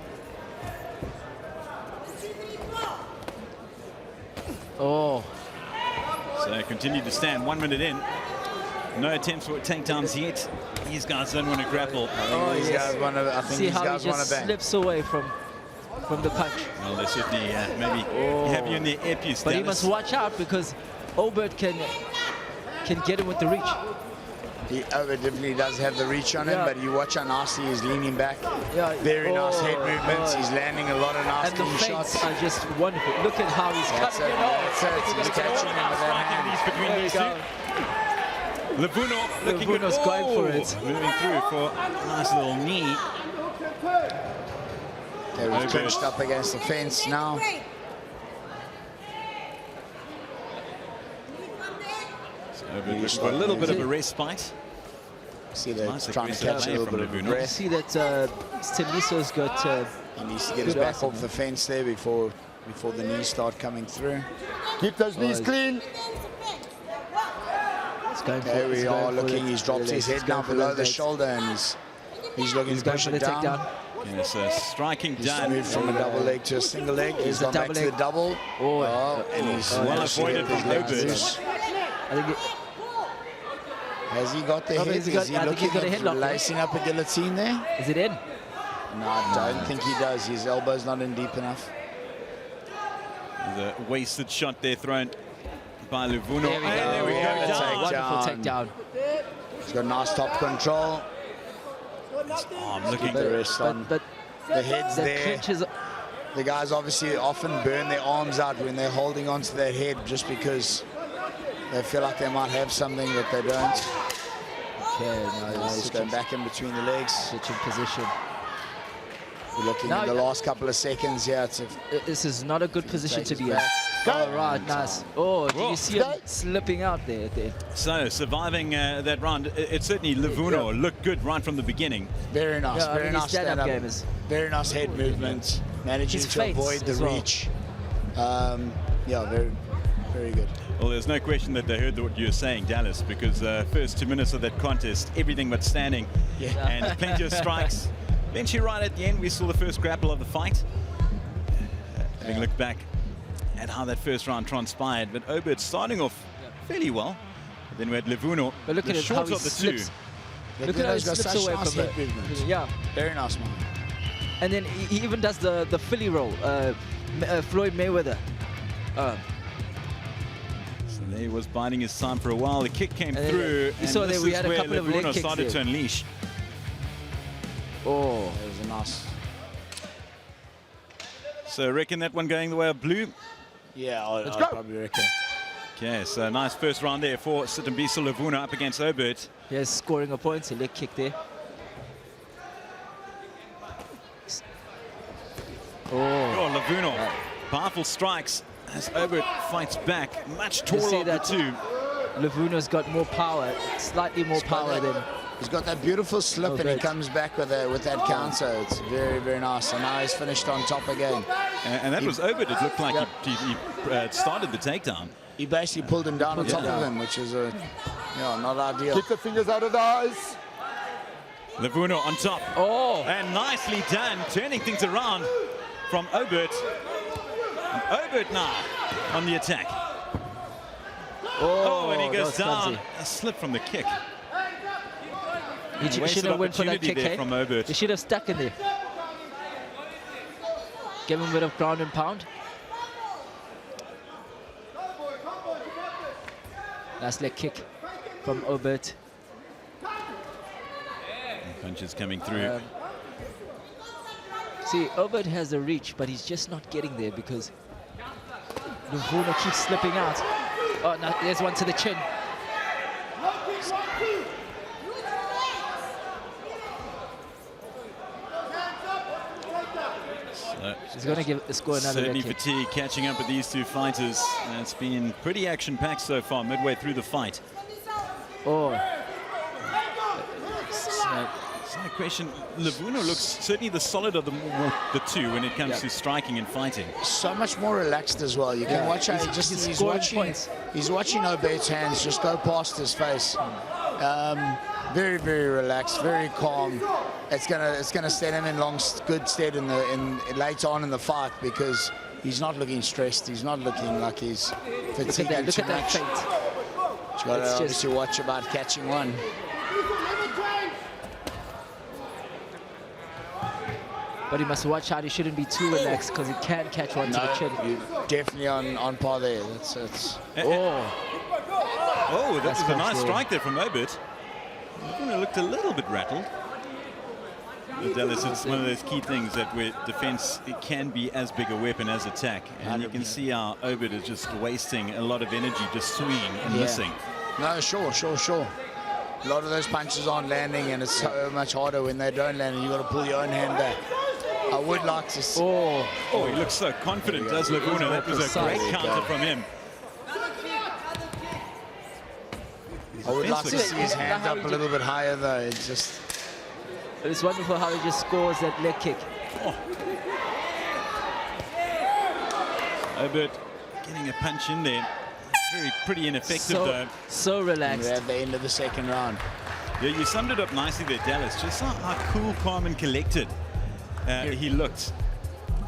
Oh. So continue to stand 1 minute in. No attempts for takedowns yet. These guys don't want to grapple. I think these guys want to. I think See these how guys he want just to bang. slips away from the punch. Well, they certainly maybe have you in their earpiece. But he Dallas. must watch out because Obert can get him with the reach. He definitely does have the reach on him, Yeah. but you watch how nasty he's leaning back. Yeah. Very nice head Oh, movements. oh. He's landing a lot of nice And the clean feints shots. are just wonderful. Look at how he's That's cutting it. it off. That's it. He's catching him with that Striking hand. these between There we these go. two. Lavuno looking good. Lavuno's going for it. Moving through for a nice little knee. They were clinched up against the fence now. So looking for a little bit of a respite. See, they're Nice trying to aggressive catch a play little from bit of Lavuno. You breath. see that Stembiso's got... He needs to get his Good back awesome. off the fence there before the knees start coming through. Keep those knees clean. He's going for There he's we going are for looking. the- He's dropped his he's head going down for below those the legs. shoulder, and he's looking He's to going push for the it down. takedown. Yes, a striking He's down. moved from a double leg to a single leg. He's a gone back double to leg. the double. Oh, And he's well managed to avoided get his from legs Obert. loose. I think Has he got the I think head? he's got- Is he I think he's looking got a at headlock. lacing up a guillotine there? is it in? No, I don't think he does. His elbow's not in deep enough. The wasted shot there thrown by Lavuno. There we go. And there we Yeah, go. that's Down. Wonderful Takedown. takedown. He's got nice top control. Oh, I'm looking. The wrist on. But The head's the there. clinch is... The guys obviously often burn their arms out when they're holding onto their head just because they feel like they might have something that they don't. Okay, now He's going back in between the legs. switching position. We're looking Now in the you- last couple of seconds here. This is not a good position take to his be in. back. All right, nice. Oh, did Whoa. you see him slipping out there? So surviving that round, it certainly Lavuno looked good right from the beginning. Very nice, Yeah, I very mean, his nice stand-up stand-up. game is... Very nice head movement. Managing His to feints avoid the as well. reach. Yeah, very, very good. Well, there's no question that they heard what you were saying, Dallas, because first 2 minutes of that contest, everything but standing, Yeah. and plenty of strikes. Eventually, right at the end, we saw the first grapple of the fight. Having looked back at how that first round transpired, but Obert starting off fairly well. But then we had Lavuno, But look the at it, how shorter he of the slips. two. Look at how he He's got slips such away nice from head it. movement. Yeah. Very nice, man. And then he even does the Philly roll, Floyd Mayweather. So there he was biding his time for a while. The kick came And then through, you and saw this that we is had a where couple of leg Lavuno kicks started to there. unleash. Oh, That was a nice. So reckon that one going the way of blue. Yeah, I'd go. probably reckon. Okay, so nice first round there for Stembiso Lavuno up against Obert. he's scoring a point, a leg kick there. Oh, Oh, Lavuno, powerful strikes as Obert fights back. Much you see taller of the that two. Lavuno's got more power, slightly more power than... He's got that beautiful slip and he Obert. comes back with that counter. It's very, very nice. And now he's finished on top again. And that was Obert. It looked like he started the takedown. He basically pulled him down on top down. of him, which is not ideal. Keep the fingers out of the eyes. Lavuno on top. Oh, And nicely done, turning things around from Obert. And Obert now on the attack. Oh, and he that goes was down. clumsy. A slip from the kick. He Wasted should have went for that opportunity kick, there hey? from Obert. He should have stuck in there. Give him a bit of ground and pound. Nice leg kick from Obert. Punches coming through. See, Obert has the reach, but he's just not getting there because Lavuno keeps slipping out. Oh, no, there's one to the chin. He's going to score another Certainly leg kick. fatigue catching up with these two fighters. And it's been pretty action-packed so far, midway through the fight. Oh, It's no question. Lavuno looks certainly the solid of the two when it comes to striking and fighting. So much more relaxed as well. You can watch how he's scoring points. He's watching Obert's hands just go past his face. Very, very relaxed, very calm. it's gonna stand him in good stead in later on in the fight, because he's not looking stressed. He's not looking like he's fatiguing Look too at that much. feint. He's got to It's obviously watch about catching one. But he must watch out. He shouldn't be too relaxed, because he can catch one to the chin. You're definitely on par there. That's Oh, that was a nice strike there from Obert. It looked a little bit rattled. But Dallas, it's one of those key things that where defense, it can be as big a weapon as attack. And you can see how Obert is just wasting a lot of energy just swinging and missing. No, sure. A lot of those punches aren't landing, and it's so much harder when they don't land, and you've got to pull your own hand back. I would like to see... Oh, he looks so confident, does Laguna? That was a great counter from him. I would like to see his hand up a little bit higher, though. It's just... It's wonderful how he just scores that leg kick. Obert getting a punch in there. Pretty ineffective, though. So relaxed. We're at the end of the second round. Yeah, you summed it up nicely there, Dallas. Just how cool, calm, and collected he looked.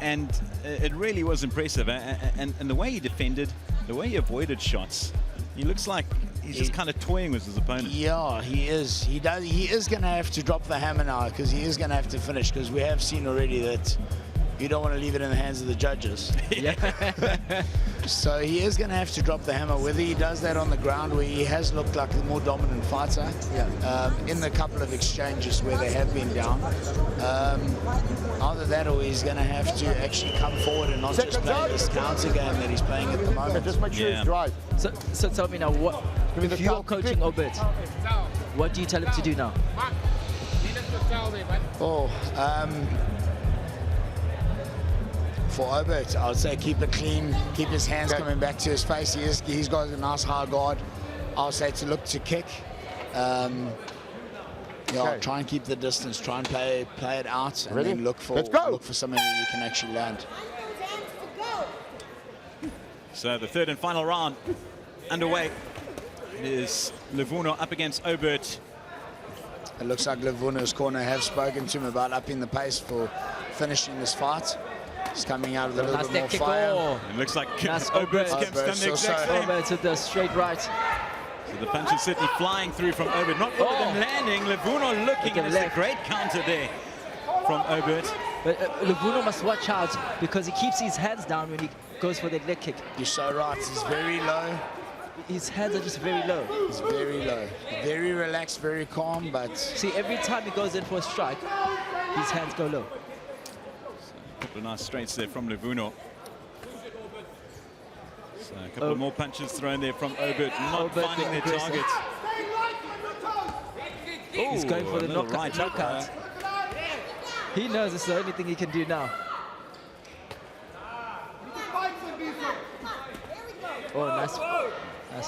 And it really was impressive. And the way he defended, the way he avoided shots, he looks like he's just kind of toying with his opponent. Yeah, he is. He is going to have to drop the hammer now, because he is going to have to finish, because we have seen already that you don't want to leave it in the hands of the judges. So he is going to have to drop the hammer. Whether he does that on the ground, where he has looked like the more dominant fighter, in the couple of exchanges where they have been down, either that or he's going to have to actually come forward and not just play this counter game that he's playing at the moment. Just make sure he's dry. So tell me now, what if you're coaching Obert, what do you tell him to do now? For Obert, I would say keep it clean, keep his hands coming back to his face. He's got a nice high guard. I'll say to look to kick. Try and keep the distance, try and play it out, and then look for something that you can actually land. So the third and final round underway. It is Levuno up against Obert. It looks like Levuno's corner have spoken to him about upping the pace for finishing this fight. He's coming out with a little bit more fire. It looks like That's Obert's done the exact same. Obert to the straight right. So the punch is certainly flying through from Obert. Not all of them landing. Levuno looking, and it's a great counter there from Obert. But Levuno must watch out, because he keeps his hands down when he goes for that leg kick. You're so right. He's very low. His hands are just very low. He's very low. Very relaxed, very calm, but... See, every time he goes in for a strike, his hands go low. A couple of nice straights there from Levuno. So a couple of more punches thrown there from Obert, not finding their target. He's going for the knockout. He knows it's the only thing he can do now. Oh, nice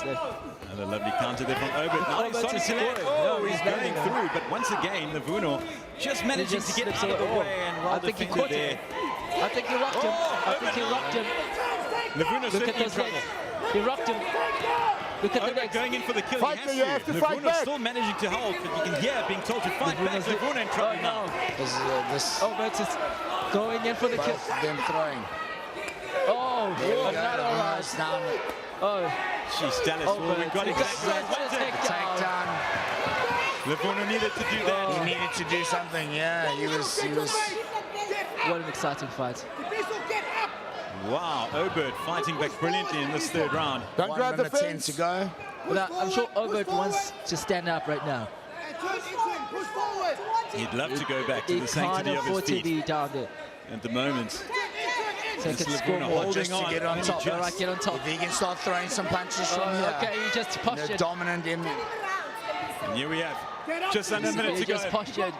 left. Another lovely counter there from Obert. Now he's starting to land. Oh, he's going through, but once again, Levuno just managing to get out of the way and well defended there. I think he rocked him. Levuno certainly in trouble. He rocked him. Look at the legs. Going in for the kill. Fight, you have to fight Levuno back. still managing to hold, but you can hear being told to fight back. Levuno in trouble now. Obert's is going in for the kill. Them throwing. Oh, another right. Down. Oh, jeez, Dallas. Well, we got takedown. Levuno needed to do that. He needed to do something. Yeah, he was. What an exciting fight. Wow, Obert fighting back brilliantly in this third round. Don't grab the 1 minute 10 fence. to go. But I'm sure Obert wants to stand up right now. He'd love to go back to He the can't sanctity of his afford to feet be down there. at the moment. So he can score Levuno more. holding Just to on. get on top. All right, get on top. If he can start throwing some punches from here. Okay, he just The postured. dominant in. And here we have just under a minute He to go. just postured.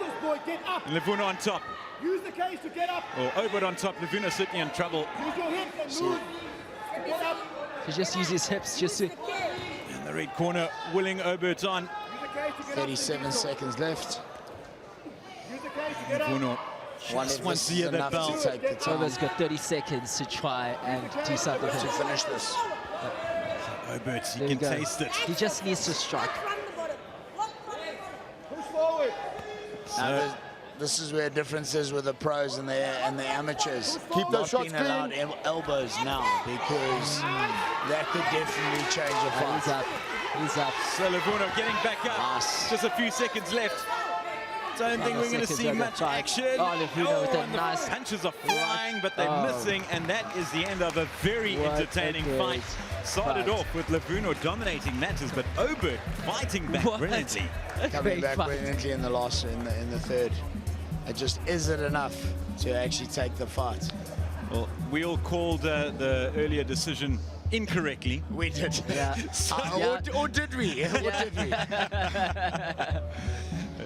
Levuno on top. Use the cage to get up. Or Obert on top. Levuno certainly in trouble. Use your hips and move. Get up. He just used his hips just to... In the red corner, willing Obert on. Use the cage to get up. 37 seconds left. Use the cage to get up. Levuno just wants to hear that bell. to take the time Obert's got 30 seconds to try and do something. to finish this. Obert, There he you can go. taste it. He just needs to strike. Push forward. So, this is where difference is with the pros and the amateurs. Keep those Not shots being allowed clean. elbows now, because that could definitely change the He's fight. up. He's up. So Lavuno getting back up. Nice. Just a few seconds left. Don't think we're going to seconds see at the much fight. action. Oh, Lavuno with a and the nice punches are flying, but they're missing, and that is the end of a very What a entertaining great fight. Started fight. off with Lavuno dominating matters, but Obert fighting back What? brilliantly. Coming Great back fight. brilliantly in the last, in the third. It just, is it enough to actually take the fight? Well, we all called the earlier decision incorrectly. We did. Yeah. Or did we? Or did we?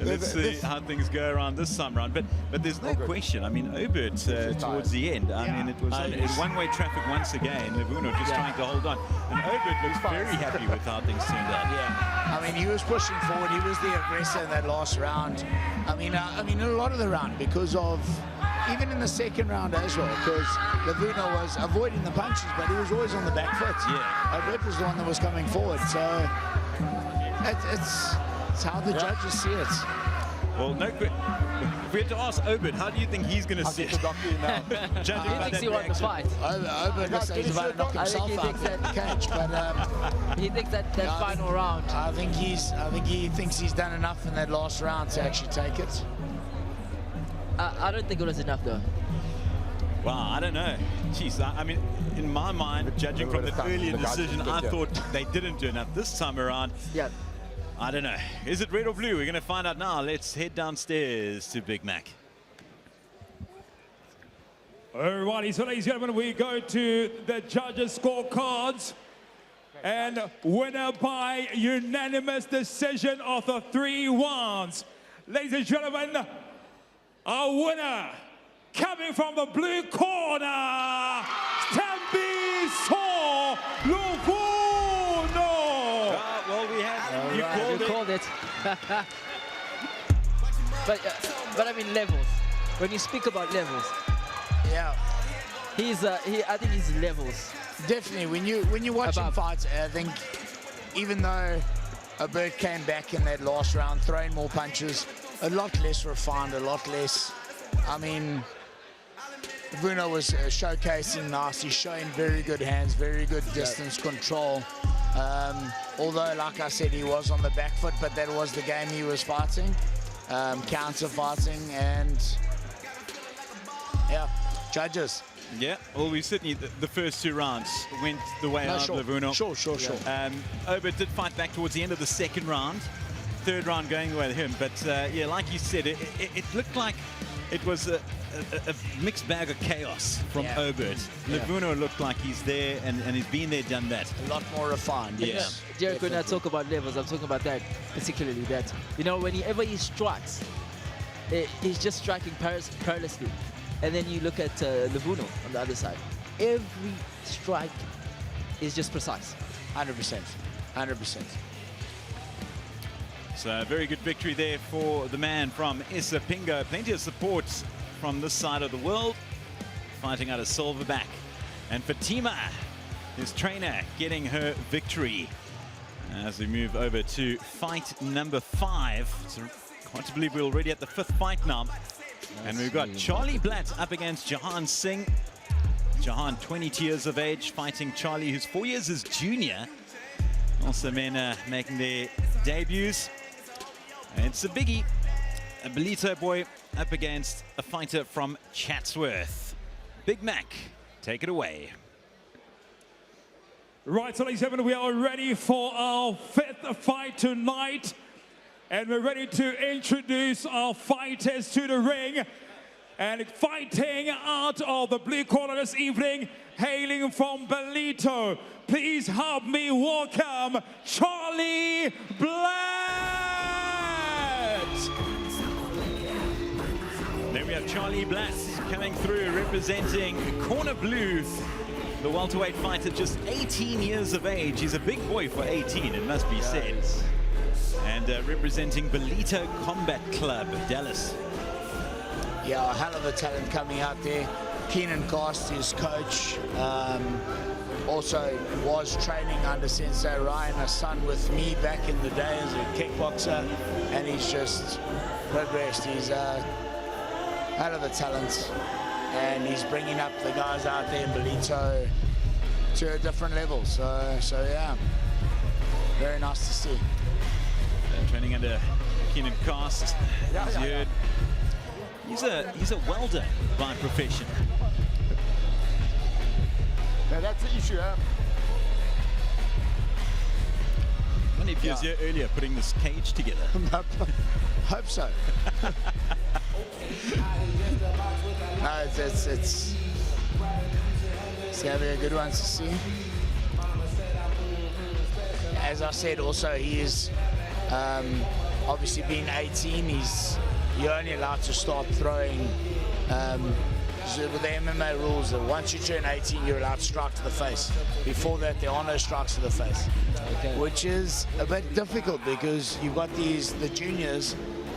Let's see how things go around this time round. But there's no question. I mean, Obert towards the end, I mean, it was one-way traffic once again. Lavuno just trying to hold on. And Obert looks very happy with how things turned out. Yeah. I mean, he was pushing forward. He was the aggressor in that last round. I mean, a lot of the round, because of, even in the second round as well, because Lavuno was avoiding the punches, but he was always on the back foot. Yeah. Obert was the one that was coming forward. So it's how the judges see it. Well, no. If we had to ask Obert, how do you think he's going to see it? Judging He by thinks that he won the reaction. fight. Obert looks like he's about to knock I think himself he out thinks in the cage, but He thinks that I final think- round. I think he thinks he's done enough in that last round to actually take it. I don't think it was enough though. Wow, I don't know. Jeez, I mean, in my mind, judging from the earlier decision, I thought they didn't do enough. This time around, Yeah. I don't know. Is it red or blue? We're going to find out now. Let's head downstairs to Big Mac. Alrighty, so ladies and gentlemen, we go to the judges' scorecards. And winner by unanimous decision of the 3 rounds. Ladies and gentlemen, our winner, coming from the blue corner, Stambi Lavuno. Well, we have. You Right, you called it. called it. but I mean levels. When you speak about levels, Yeah. I think he's levels. Definitely, when you watch him Above. fight, I think even though Abbaquar came back in that last round, throwing more punches, a lot less refined, a lot less. I mean, Bruno was showcasing nice. He's showing very good hands, very good distance control. Although, like I said, he was on the back foot, but that was the game he was fighting, counter fighting, and yeah, judges. Yeah, well, we certainly, the first 2 rounds went the way of Lavuno. Sure. Obert did fight back towards the end of the second round. Third round going the way of him. But yeah, like you said, it looked like it was a mixed bag of chaos from Obert. Lavuno looked like he's there and he's been there, done that. A lot more refined. Yeah. Yes. Derek, when I talk about levels, I'm talking about that, particularly that, you know, whenever he strikes, he's just striking perilously. And then you look at Lavuno on the other side. Every strike is just precise. 100%. So a very good victory there for the man from Isipingo. Plenty of support from this side of the world, fighting out of Silverback. And Fatima, his trainer, getting her victory. As we move over to fight number 5. So hard to believe we're already at the 5th fight now. And we've got Charlie Blatt up against Jahan Singh. Jahan, 22 years of age, fighting Charlie, who's 4 years his junior. Also men making their debuts. And it's a biggie, a Belito boy up against a fighter from Chatsworth. Big Mac, take it away. Right, so ladies and gentlemen, we are ready for our 5th fight tonight. And we're ready to introduce our fighters to the ring. And fighting out of the blue corner this evening, hailing from Belito. Please help me welcome Charlie Blatt. There we have Charlie Blatt coming through, representing corner blue. The welterweight fighter, just 18 years of age. He's a big boy for 18, it must be said. And representing Belito Combat Club, Dallas. Yeah, a hell of a talent coming out there. Keenan Cast, his coach, also was training under Sensei Ryan, a son with me back in the day as a kickboxer, and he's just progressed. He's out of the talent, and he's bringing up the guys out there in Belito to a different level. So yeah, very nice to see. Training under Keenan Cast, as you heard. He's a welder by profession. Now that's the issue, huh? I wonder if he was here earlier putting this cage together. Hope so. No, it's having a good one to see. As I said, also he is obviously being 18. You're only allowed to start throwing. So with the MMA rules, that once you turn 18, you're allowed to strike to the face. Before that, there are no strikes to the face, which is a bit difficult because you've got the juniors,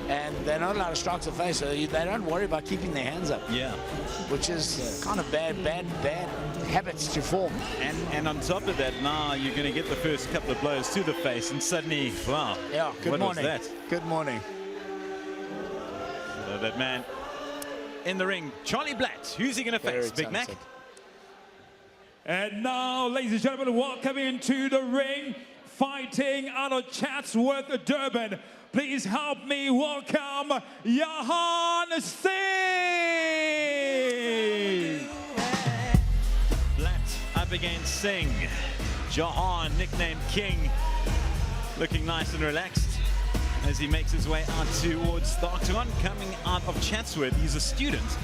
and they're not allowed to strike to the face, so they don't worry about keeping their hands up. Yeah. Which is kind of bad habits to form. And on top of that, now you're going to get the first couple of blows to the face, and suddenly, wow. Yeah. Good morning. What was that? Good morning. So that man in the ring, Charlie Blatt. Who's he going to face, Big Mac? And now, ladies and gentlemen, welcome into the ring, fighting out of Chatsworth, Durban. Please help me welcome Jahan Singh. Blatt up against Singh. Jahan, nicknamed King, looking nice and relaxed as he makes his way out towards the octagon, coming out of Chatsworth. He's a student.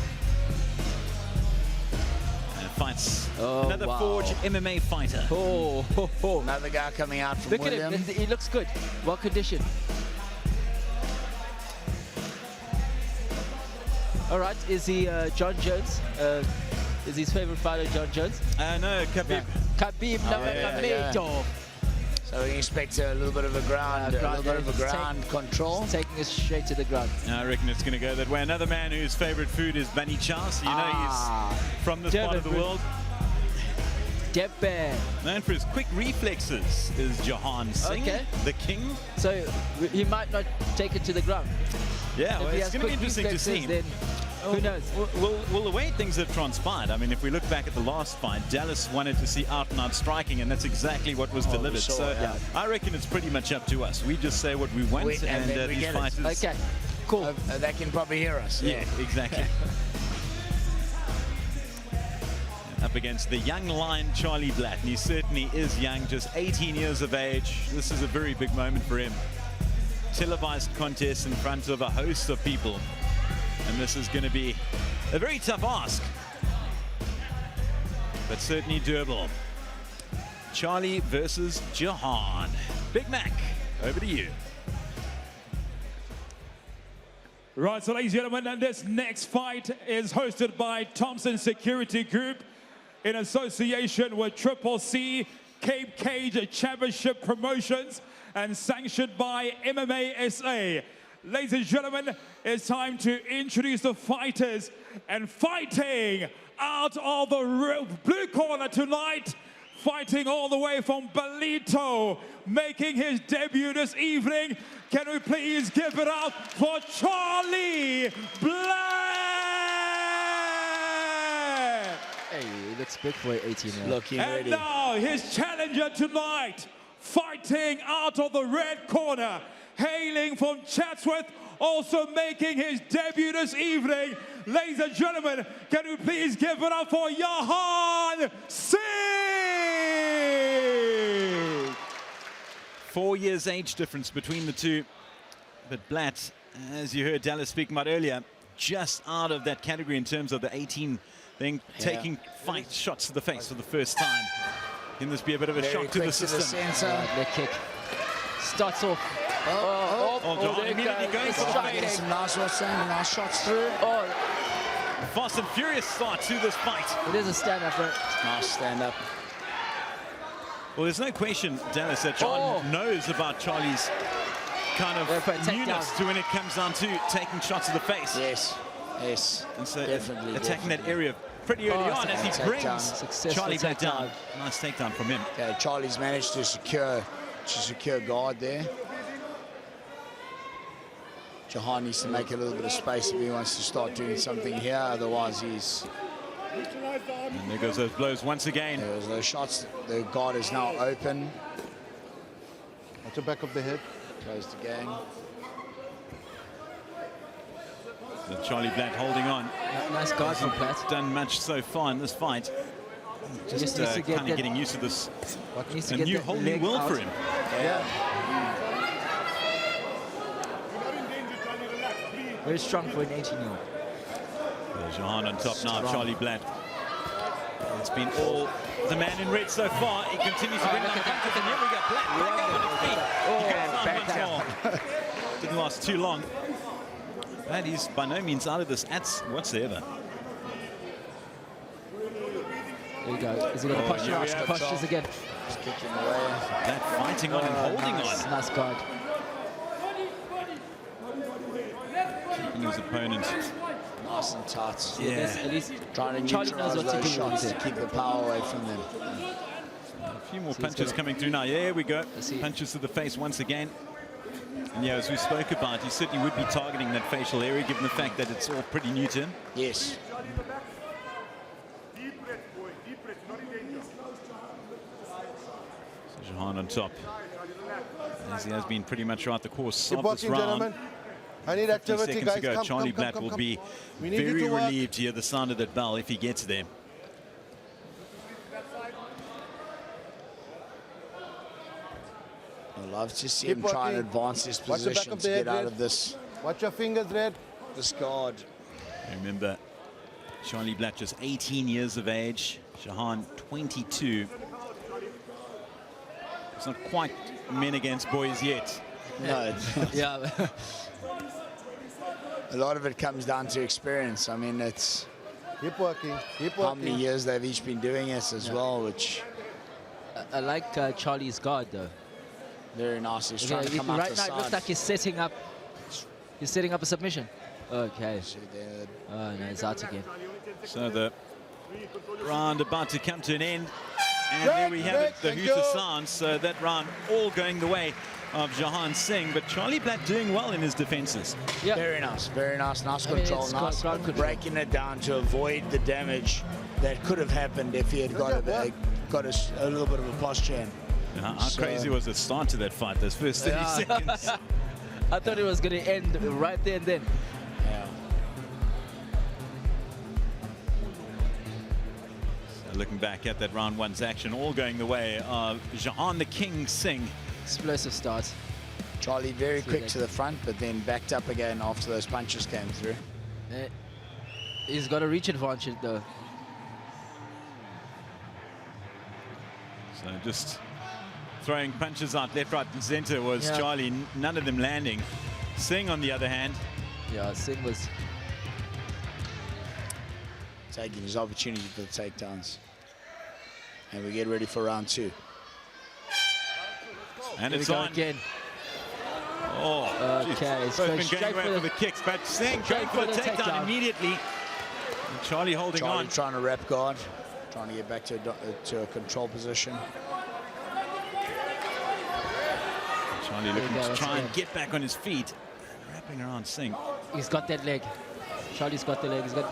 And fights another Forge MMA fighter. Another guy coming out from Look William. at him. He looks good. Well conditioned. All right. Is he John Jones? Is his favorite fighter John Jones? No, Khabib. Khabib Nurmagomedov. So we expect a little bit of a ground control. Taking us straight to the ground. I reckon it's going to go that way. Another man whose favorite food is bani chow. So you know he's from this part of the world. Durban. Known for his quick reflexes is Jahan Singh, the King. So he might not take it to the ground. Yeah, well, it's going to be interesting to see. Then who knows? Well, the way things have transpired, I mean, if we look back at the last fight, Dallas wanted to see out-and-out striking, and that's exactly what was delivered. So I reckon it's pretty much up to us. We just say what we want, and these fighters... Okay, cool. They can probably hear us. Yeah, exactly. Up against the young lion, Charlie Blatt, and he certainly is young, just 18 years of age. This is a very big moment for him. Televised contest in front of a host of people. And this is going to be a very tough ask, but certainly doable. Charlie versus Jahan. Big Mac, over to you. Right, so ladies and gentlemen, and this next fight is hosted by Thompson Security Group in association with Triple C, Cape Cage Championship Promotions, and sanctioned by MMA SA. Ladies and gentlemen, it's time to introduce the fighters, and fighting out of the blue corner tonight, fighting all the way from Belito, making his debut this evening. Can we please give it up for Charlie Blatt? Hey, he looks big for 18-year-old. Looking ready. And now his challenger tonight, fighting out of the red corner, hailing from Chatsworth, also making his debut this evening. Ladies and gentlemen, can we please give it up for Jahan Singh? 4 years age difference between the two. But Blatt, as you heard Dallas speaking about earlier, just out of that category in terms of the 18 thing, taking fight shots to the face for the first time. Can this be a bit of a shock to the system? Leg kick. Starts off. Immediately going for the face. Some nice shots through. Fast and furious start to this fight. It is a stand-up, right? Nice stand-up. Well, there's no question, Dallas, that John knows about Charlie's kind of newness to when it comes down to taking shots to the face. Yes, and so definitely. Attacking that area pretty early on as he brings Charlie back down. Nice takedown from him. Okay, Charlie's managed to secure guard there. Jahan needs to make a little bit of space if he wants to start doing something here. Otherwise, he's... And there goes those blows once again. There's those shots. The guard is now open. At the back of the head. Close the game. So Charlie Blatt holding on. Nice guard from Platt. Done much so far in this fight. Just kind of getting used to this. A whole new world for him. Yeah. Very strong for an 18-year-old. Jahan on top now, Charlie Blatt. It's been all the man in red so far. He continues to bring down punches, and here we go. Blatt back up on his feet. He goes on once more. Didn't last too long. But he's by no means out of this whatsoever. There you go. Is he going to push you out? Pushes again. Just kicking away. That fighting on and holding on. Nice guard. Keeping his opponent Nice and tight. Yeah. At least Trying to Charlie knows neutralize what to those do shots with to keep the power away from them. a few more punches coming through now. Yeah, here we go. see. Punches to the face once again. And yeah, as we spoke about, he certainly would be targeting that facial area, given the fact that it's all pretty new to him. Yes. So Jahan on top, as he has been pretty much throughout the course Keep of this walking, round. gentlemen. I need 50 activity, seconds guys. to go. Come, Charlie come, Blatt come, will come. be We need you very to work. relieved to hear the sound of that bell if he gets there. I'd love to see Keep him try and working. advance his Watch the back position of to the get head, out Red. of this Watch your fingers, Red. guard. Remember, Charlie Blatt just 18 years of age, Jahan 22. It's not quite men against boys yet. No, Yeah. a lot of it comes down to experience. I mean, it's Keep working. Keep how many working. years they've each been doing it as well, which I like Charlie's guard though. very nice. He's trying to come out Right the now, it side. looks like he's setting up. He's setting up a submission. Okay. So they're- Oh no, it's out again. So the round about to come to an end. And there we have it, the Thank Hooter you. sound. So that round all going the way of Jahan Singh, but Charlie Blatt doing well in his defenses. Yeah. Very nice, very nice. Nice I mean, control, it's nice ground control. breaking it down to avoid the damage that could have happened if he had got a little bit of a posture in. How So- crazy was the start to that fight, those first 30 seconds? I thought it was going to end right there and then. Yeah. So looking back at that round one's action, all going the way of Jahan the King Singh. Explosive start. Charlie very See quick that. to the front, but then backed up again after those punches came through. He's got a reach advantage though. So just throwing punches out left, right, and center was Yeah. Charlie. None of them landing. Singh, on the other hand, Yeah, Singh was. Taking his opportunity for the takedowns. And we get ready for round two. and Here it's we go on. again. Oh, Okay, geez. it's Both going been straight going away for for the- the kicks, but Singh going straight for for the the takedown takedown. immediately. And Charlie holding Charlie on. trying to wrap guard, trying to get back to a control position. Charlie There you looking go, to that's try and good. get back on his feet. Wrapping around Singh. He's got that leg. Charlie's got the leg. He's got.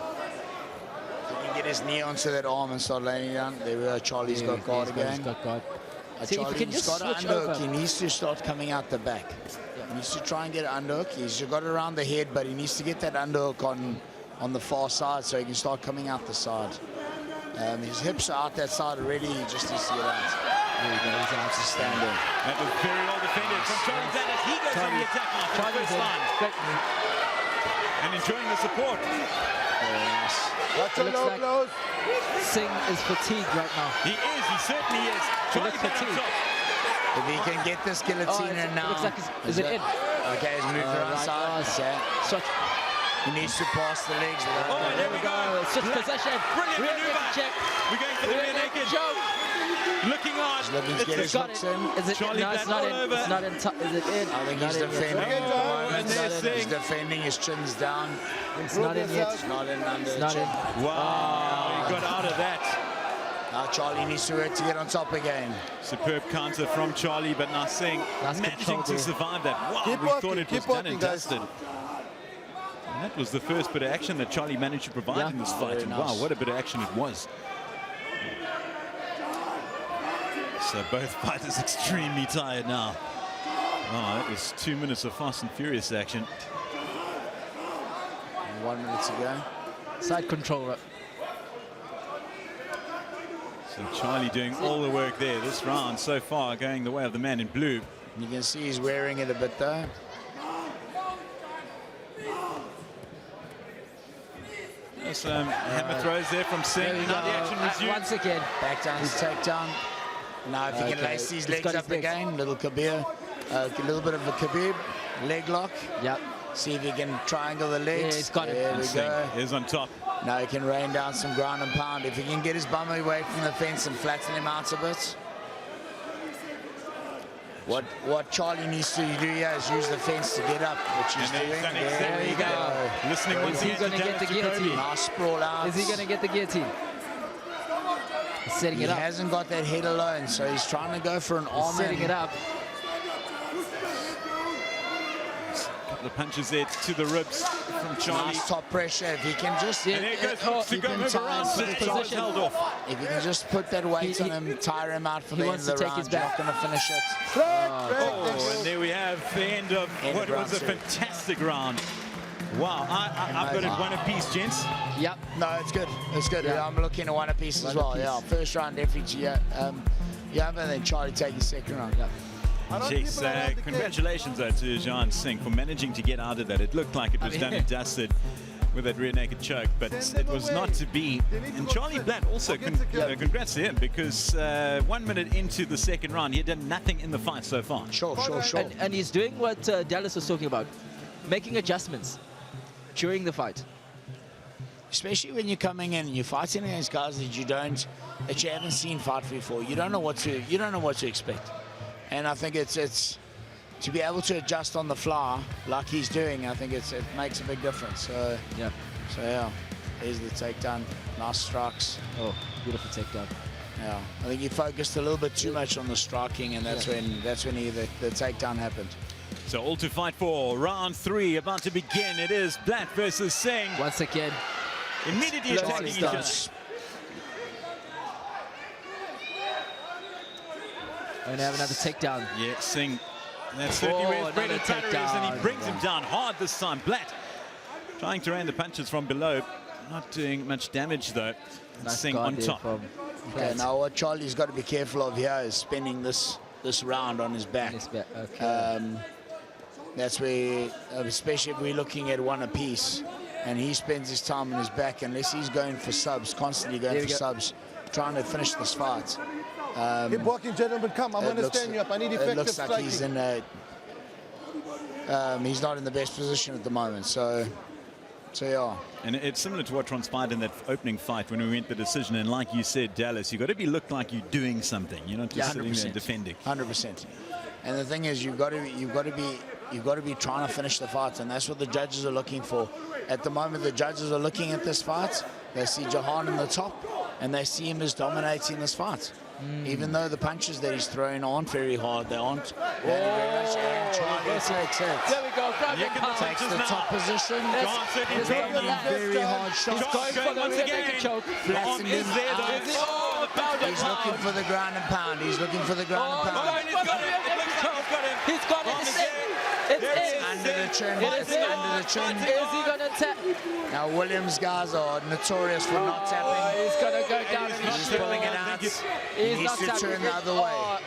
He can get his knee onto that arm and start laying down. There we go. Charlie's got guard He's again. got guard. See, if he can Charlie's just got an switch underhook. over. He needs to start coming out the back. He needs to try and get an underhook. He's got it around the head, but he needs to get that underhook on the far side so he can start coming out the side. His hips are out that side already. He just needs to get out. There you go. He's out. To stand in. That was very well defended from Charlie Blatt as he goes on the attack now for the Charlie's first in. time. Great. And enjoying the support. Very nice. Watch your Looks low like- blows. Singh is fatigued right now. He is, he certainly is. Charlie looks Blatt on fatigued. top. If he can get this guillotine in now. Looks like is it in? Okay, he's moved around right, side. nice. Okay. Switch. He needs to pass the legs. Oh, there we go. Switch position. Brilliant Rear maneuver. naked check. We're going for the rear naked. Choke. Looking on. Looking to get his Got hooks it. in. Is it? Charlie No, it's Blatt not all in. over. It's not in. Is it in? I think Not he's in yet. defending. Okay, John. And they're He's saying, defending. His chin's down. It's not in yet. It's not in under. It's not in. wow, he got out of that. Now Charlie needs to work to get on top again. Superb counter from Charlie, but now Singh managing to survive that. Wow, Keep we working, thought it was keep done working, and guys. dusted. And that was the first bit of action that Charlie managed to provide in this fight. Very And nice. wow, what a bit of action it was. So both fighters extremely tired now. Oh, that was 2 minutes of fast and furious action. 1 minute to go. Side control. So Charlie doing all the work there this round so far, going the way of the man in blue. You can see he's wearing it a bit though. Some hammer throws there from Singh. Now the action resumes. Once again. Back down his takedown. Now if he can lace these legs got his up legs. again, little Kabir, a little bit of a Khabib leg lock. Yep. See if he can triangle the legs. Yeah, he's got it. There we Singh go. is on top. Now he can rain down some ground and pound. If he can get his bum away from the fence and flatten him out a bit. What Charlie needs to do here is use the fence to get up, which he's And doing. he's done There exactly we that. go. Listening once Is he again gonna to get the Dallas guillotine? Jacoby. Nice sprawl out. Is he going to get the guillotine? He's setting He it up. hasn't got that head alone, so he's trying to go for an arm. Setting and- it up. The punches there to the ribs from Charlie. Nice top pressure. If he can just, And there goes hooks to keep go him move tight around. for So the Charlie's position. held off. If he can just put that weight He- on him, tire him out for he the end wants of to the take his round, you're back. not going to finish it. Oh, and there we have the end of End what of round was a two. fantastic round. Wow, I've got it one apiece, gents. Yep. No, it's good. It's good. Yeah. I'm looking at one apiece as One well. apiece. Yeah, first round definitely. Yeah, and then Charlie take his second round. Yep. Jeez, congratulations to Jean Singh for managing to get out of that. It looked like it was done and dusted with that rear naked choke, but it was not to be. And Charlie Blatt also, congrats to him, because 1 minute into the second round, he had done nothing in the fight so far. Sure. And he's doing what Dallas was talking about, making adjustments during the fight. Especially when you're coming in and you're fighting against guys that you haven't seen fight before. You don't know what to expect. And I think it's to be able to adjust on the fly like he's doing. I think it makes a big difference. So Yeah. there's the takedown. Nice strikes. Oh, beautiful takedown. Yeah, I think he focused a little bit too much on the striking, and that's when the takedown happened. So all to fight for. Round 3 about to begin. It is Blatt versus Singh. Once again. Immediately attacking each other. We're going to have another takedown. Yeah, Singh. That's certainly where his bread and another butter is, and he takedown. brings him down hard this time. Blatt trying to rain the punches from below. Not doing much damage, though. Nice Singh guard on there top. from Okay, Blatt. now what Charlie's got to be careful of here is spending this round on his back. His back, okay. That's where, especially if we're looking at one apiece, and he spends his time on his back, unless he's going for subs, constantly going There for we go. subs, trying to finish this fight. Keep walking, gentlemen. Come, I'm It going to looks- stand you up. I need It effective looks like striking. he's in he's not in the best position at the moment. So yeah. And it's similar to what transpired in that opening fight when we went the decision. And like you said, Dallas, you've got to be looked like you're doing something. You're not just sitting there 100%. defending. 100%. And the thing is, you've got to be trying to finish the fight, and that's what the judges are looking for. At the moment, the judges are looking at this fight. They see Jahan in the top, and they see him as dominating this fight. Even though the punches that he's throwing aren't very hard, they aren't. Very much. And Charlie takes it. There we go. Grab Look him, at the pal. Takes punches the now. top position. John certainly Let's taking go. him. Very hard He's shots. going for the once rear again. naked choke. The arm Flattened is him there, though. out. Oh, pound and He's looking pound. for the ground and pound. He's looking for the ground Oh, and pound. he's going for the rear naked choke. He's got it. It's in. It's in. Under the chin. It It's is in. under the chin. Is he going to tap? Now Williams guys are notorious for not Oh, tapping. he's going to go down. He's pulling it out. He He's needs not to tapping. turn the other way. Oh,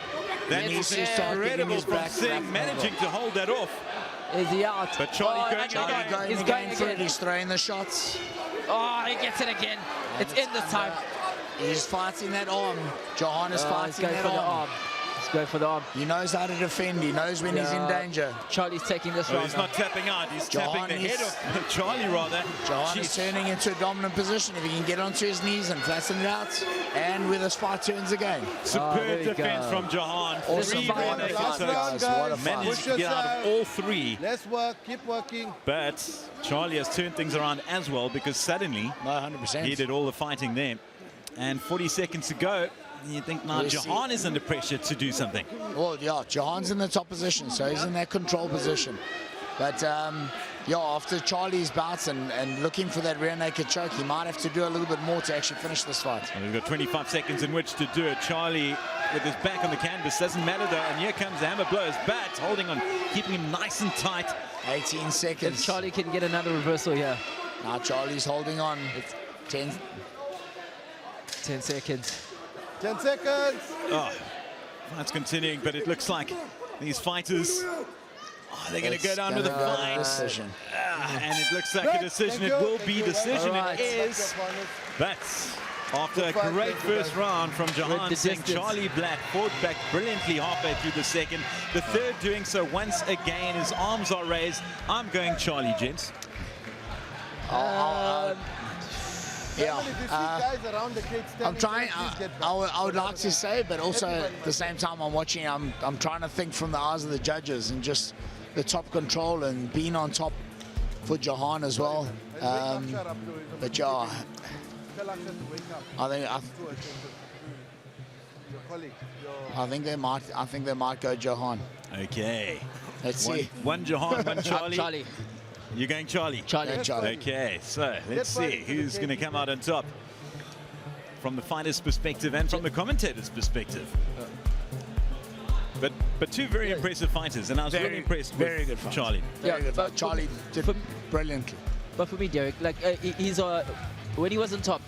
That He needs is to start getting incredible his from back Singh managing to hold that off. is he out? But Charlie Oh, going and again. again. Going He's again going for it. again. He's throwing the shots. Oh, he gets it again. It's in this time. He's fighting that arm. Jahan is He's fighting going that for the arm. arm. He's going for the arm. He knows how to defend. He knows when he's in Yeah. danger. Charlie's taking this Well, round. he's not tapping out. He's tapping Jahan the head is- of Charlie, rather. Jahan is Jeez. turning into a dominant position. If he can get onto his knees and flatten it out, and with his fight turns again. Superb there we defense go. from Jahan. Awesome Three fight. rear Last naked round, chokes. guys. What a fight. Managed Push to get out of yourself. all three. Let's work. Keep working. But Charlie has turned things around as well, because suddenly No, 100%. he did all the fighting there. And 40 seconds to go. You think now Jahan is under pressure to do something. Well, yeah, Jahan's in the top position, so he's in that control position. But, yeah, after Charlie's bouts and looking for that rear naked choke, he might have to do a little bit more to actually finish this fight. Well, we've got 25 seconds in which to do it. Charlie with his back on the canvas, doesn't matter though, and here comes the hammer blows. Bats holding on, keeping him nice and tight. 18 seconds. If Charlie can get another reversal here. Now Charlie's holding on. It's 10 seconds. 10 seconds. Oh, fight's continuing, but it looks like these fighters, they're going to go down with a fight. Decision. And it looks like a decision. It will be decision. Right. It is. That's after a great first round from Jahan Singh. Charlie Black fought back brilliantly halfway through the second. The third doing so once again. His arms are raised. I'm going Charlie, gents. Yeah, If you see guys around the cage standing, I'm trying. please get back. I would like to say, but also at the same time, I'm watching. I'm trying to think from the eyes of the judges and just the top control and being on top for Jahan as well. But yeah, I think they might go Jahan. Okay. Let's see. One Jahan, one Charlie. Charlie. You're going Charlie? Charlie. Yeah, Charlie. Okay, so let's see who's going to come out on top from the fighter's perspective and from the commentator's perspective. But two very impressive fighters, and I was really impressed with good fight. Charlie. Very good fight. Charlie did brilliantly. But for me, Derek, like he's when he was on top,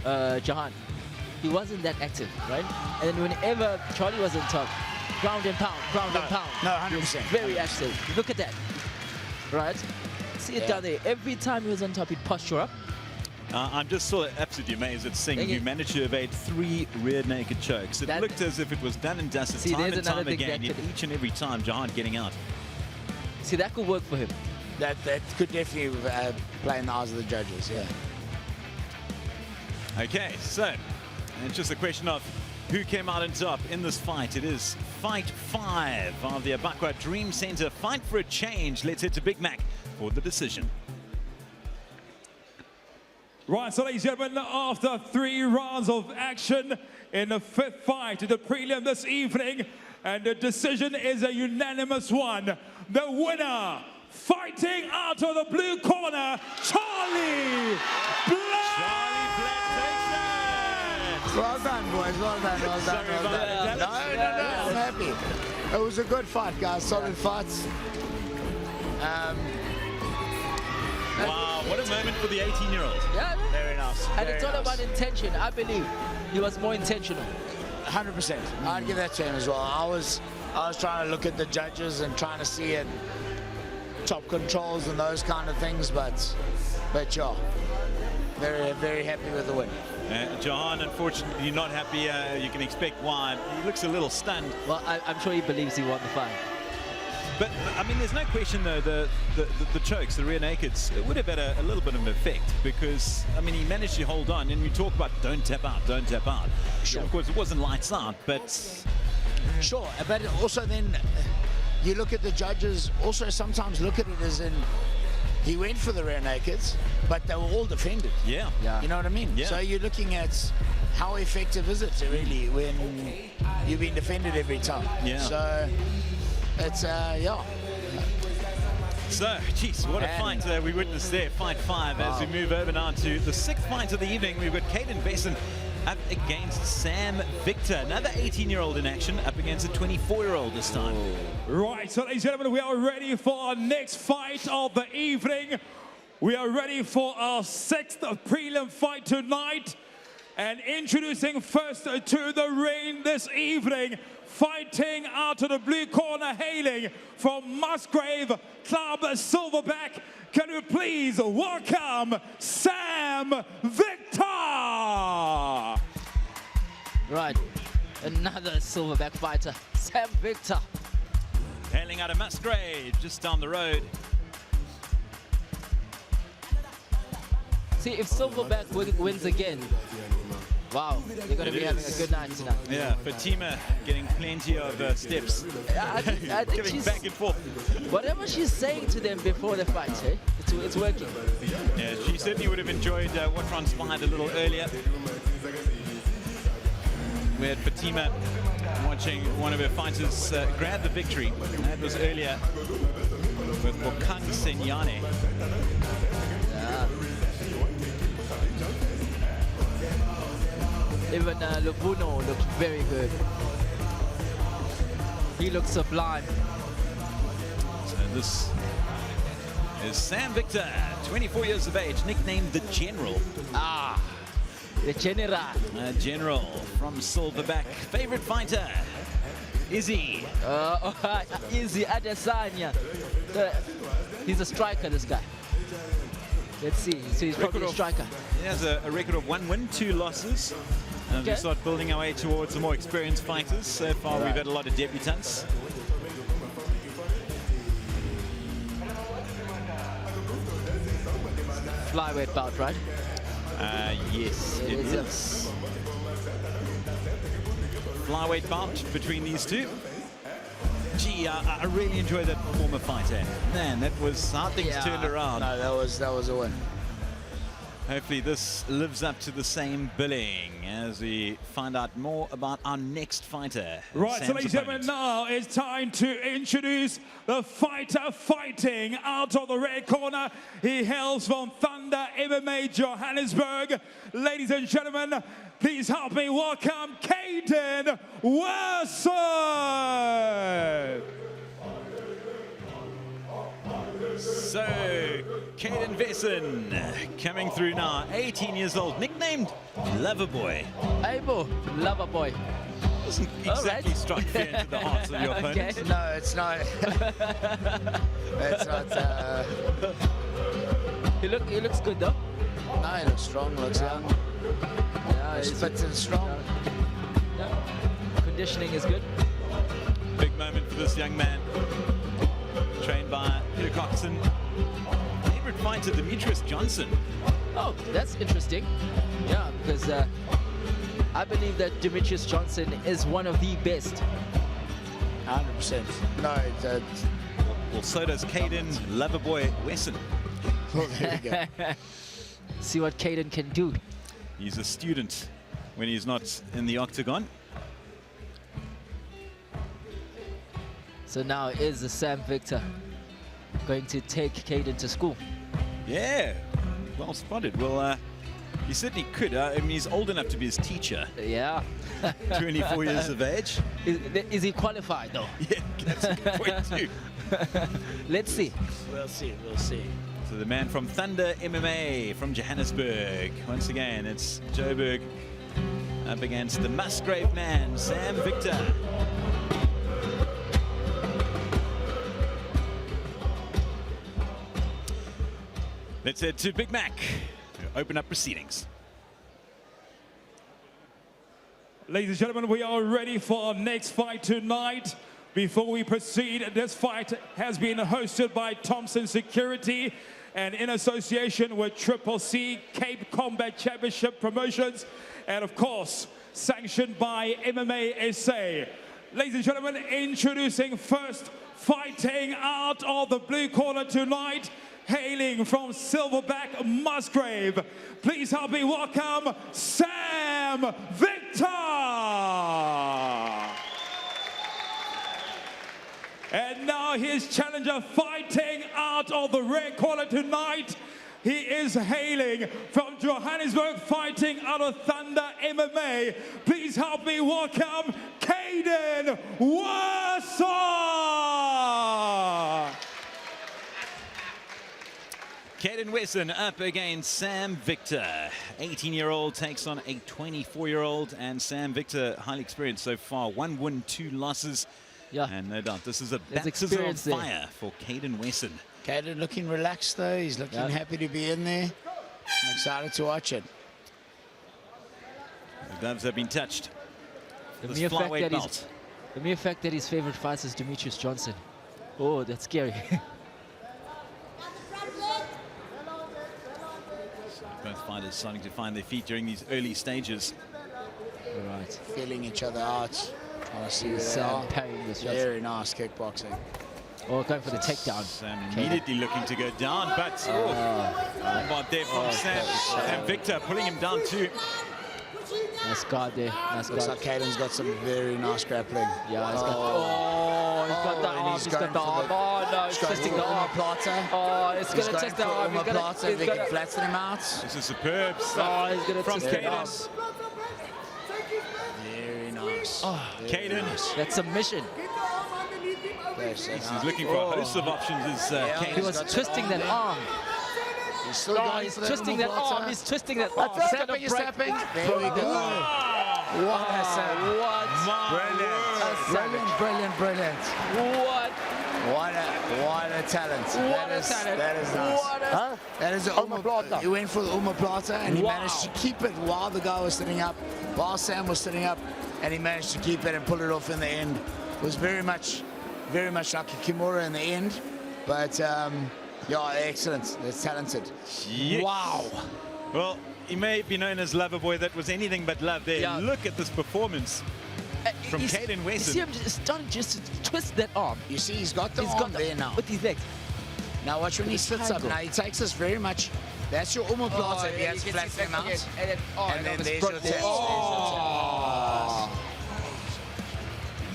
Jahan, he wasn't that active, right? And then whenever Charlie was on top, ground and pound, ground and pound. No, 100%. Very active. Look at that, right? See it down there. Every time he was on top, he'd posture up. I'm just so absolutely amazed at Singh. You managed to evade 3 rear naked chokes. It looked as if it was done and dusted time and time again. Each and every time, Jahan getting out. See, that could work for him. That could definitely play in the eyes of the judges, yeah. Okay, so it's just a question of who came out on top in this fight. It is fight 5 of the Abbaquar Dream Center. Fight for a change. Let's head to Big Mac for the decision. Right, so ladies and gentlemen, after 3 rounds of action in the 5th fight, the prelim this evening, and the decision is a unanimous one. The winner, fighting out of the blue corner, Charlie Black! Charlie Black takes it! Well done, boys. Well done, well done, well done. No, I'm happy. It was a good fight, guys. Solid fights. Wow, what a moment for the 18-year-old. Yeah. Very nice. And it's all about intention. I believe he was more intentional. 100%. I'd give that to him as well. I was trying to look at the judges and trying to see it, top controls and those kind of things, but yeah, very, very happy with the win. Jahan, unfortunately, not happy. You can expect why. He looks a little stunned. Well, I'm sure he believes he won the fight. But, I mean, there's no question, though, the chokes, the rear nakeds, it would have had a little bit of an effect because, I mean, he managed to hold on. And we talk about don't tap out, don't tap out. Sure. Of course, it wasn't lights out, but... Sure, but also then you look at the judges, also sometimes look at it as in he went for the rear nakeds, but they were all defended. Yeah. You know what I mean? Yeah. So you're looking at how effective is it really when you've been defended every time. Yeah. So it's, yeah. So, geez, what a fight we witnessed there, fight 5, as we move over now to the 6th fight of the evening. We've got Caden Besson up against Sam Victor, another 18-year-old in action, up against a 24-year-old this time. Right, so ladies and gentlemen, we are ready for our next fight of the evening. We are ready for our 6th prelim fight tonight. And introducing first to the ring this evening, fighting out of the blue corner, hailing from Musgrave Club Silverback. Can you please welcome Sam Victor? Right, another Silverback fighter, Sam Victor. Hailing out of Musgrave, just down the road. See, if Silverback wins again, wow, they're going to be having a good night tonight. Yeah, Fatima getting plenty of steps. I think Giving back and forth. Whatever she's saying to them before the fight, it's working. Yeah, she certainly would have enjoyed what transpired a little earlier. We had Fatima watching one of her fighters grab the victory. That was earlier with Bokang Senyane. Yeah. Even Lubuno looked very good. He looks sublime. So this is Sam Victor, 24 years of age, nicknamed the General. The General. General from Silverback. Favorite fighter, Izzy. Izzy Adesanya. He's a striker, this guy. Let's see. So he's probably a striker. He has a record of 1 win, 2 losses. And as we start building our way towards the more experienced fighters, so far we've had a lot of debutants. Flyweight bout, right? Yes, it is. Flyweight bout between these two. Gee, I really enjoyed that former fighter. Man, that was how things turned around. No, that was a win. Hopefully this lives up to the same billing as we find out more about our next fighter. Right, so ladies and gentlemen, now it's time to introduce the fighter fighting out of the red corner. He hails from Thunder MMA Johannesburg. Ladies and gentlemen, please help me welcome Caden Wesson. So, Caden Wesson coming through now, 18 years old, nicknamed Loverboy. Abo, Loverboy. Doesn't exactly strike fear into the hearts of your opponents. Okay. No, it's not. It's not. He looks good though. No, he looks strong, looks young. Yeah, He's fit and strong. Yeah. Conditioning is good. Big moment for this young man. Trained by Peter Coxon. Favorite fighter, Demetrius Johnson. Oh, that's interesting. Yeah, because I believe that Demetrius Johnson is one of the best. 100%. No, Well, so does Caden Loverboy Wesson. well, there we go. See what Caden can do. He's a student when he's not in the octagon. So now is the Sam Victor going to take Caden to school? Yeah, well spotted. Well, he certainly could. I mean, he's old enough to be his teacher. Yeah. 24 years of age. Is he qualified though? Yeah, that's a good point too. Let's see. We'll see, we'll see. So the man from Thunder MMA from Johannesburg. Once again, it's Joburg up against the Musgrave man, Sam Victor. Let's head to Big Mac to open up proceedings. Ladies and gentlemen, we are ready for our next fight tonight. Before we proceed, this fight has been hosted by Thompson Security and in association with Triple C Cape Combat Championship Promotions, and of course, sanctioned by MMA SA. Ladies and gentlemen, introducing first, fighting out of the blue corner tonight, hailing from Silverback Musgrave. Please help me welcome Sam Victor. And now his challenger fighting out of the red corner tonight. He is hailing from Johannesburg, fighting out of Thunder MMA. Please help me welcome Caden Wesson. Caden Wesson up against Sam Victor. 18-year-old takes on a 24-year-old, and Sam Victor, highly experienced so far. 1 win, 2 losses. Yeah. And no doubt, this is a There's baptism of experience there. fire for Caden Wesson. Caden looking relaxed though. He's looking happy to be in there. I'm excited to watch it. The gloves have been touched. The This mere flyweight belt. fact that his favorite fighter is Demetrius Johnson. Oh, that's scary. Both fighters starting to find their feet during these early stages. All right. Feeling each other out. Trying to see where they Sam are. parrying the shots. Very nice kickboxing. Oh, going for the takedown. Sam immediately looking to go down, but how about there from Sam Victor, pulling him down too. Nice guard there. Nice Looks guard. like Caden's got some very nice grappling. Yeah, he's got. Oh, he's got the and arm. he's He's got going the for arm. the- Oh no, he's He's going twisting for the arm. omoplata. Oh, it's He's gonna going test the for arm. He's gonna. omoplata. If He's he can gonna. flatten him out. This is superb Oh, stuff he's gonna from test it. Caden. Very nice. Caden. That's submission. He's looking for a host of options. Is He Caden. was twisting that arm. He's still Oh, going he's for that twisting that omoplata. arm. He's twisting that arm. He's It's tapping, gonna he's break. tapping. There we go. What a save. What? Brilliant, brilliant, brilliant. What? What a talent. What a talent. That is nice. What a- That is Omoplata. He went for the omoplata and he Wow. managed to keep it while the guy was sitting up, while Sam was sitting up, and he managed to keep it and pull it off in the end. It was very much like a Kimura in the end, but yeah, excellent. That's talented. Yes. Wow. Well, he may be known as Loverboy. That was anything but love there. Yeah. Look at this performance from Caden You Wesson. see him just starting just to twist that arm. You see, he's got the He's arm got there now. with his legs. Now watch when he the sits up. triangle. Now he takes us very much. That's your omoplata. If he yeah, has to you can see flatten him out. again. And then, oh, And then it's there's broke your there. test.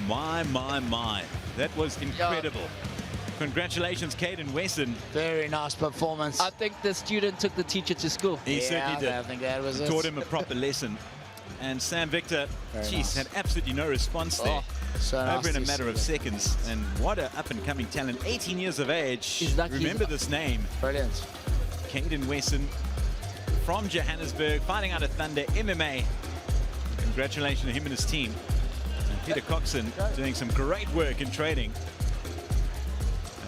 My. That was incredible. Congratulations, Caden Wesson. Very nice performance. I think the student took the teacher to school. He certainly did. I think that was it. Taught him a proper lesson. And Sam Victor, geez, had absolutely no response there. So nice Over in a to matter see of that. seconds. And what an up-and-coming talent. 18 years of age. He's lucky Remember he's- this name. Brilliant. Caden Wesson from Johannesburg, fighting out of Thunder MMA. Congratulations to him and his team. And Peter Coxon doing some great work in training.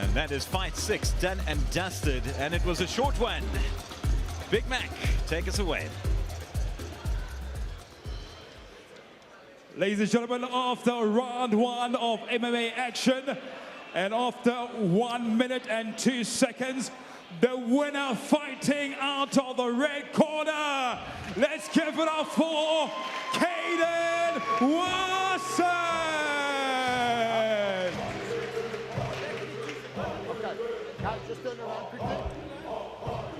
And that is fight 6 done and dusted. And it was a short one. Big Mac, take us away. Ladies and gentlemen, after round 1 of MMA action, and after 1 minute and 2 seconds, the winner fighting out of the red corner. Let's give it up for Caden Wesson. Guys, just turn around quickly.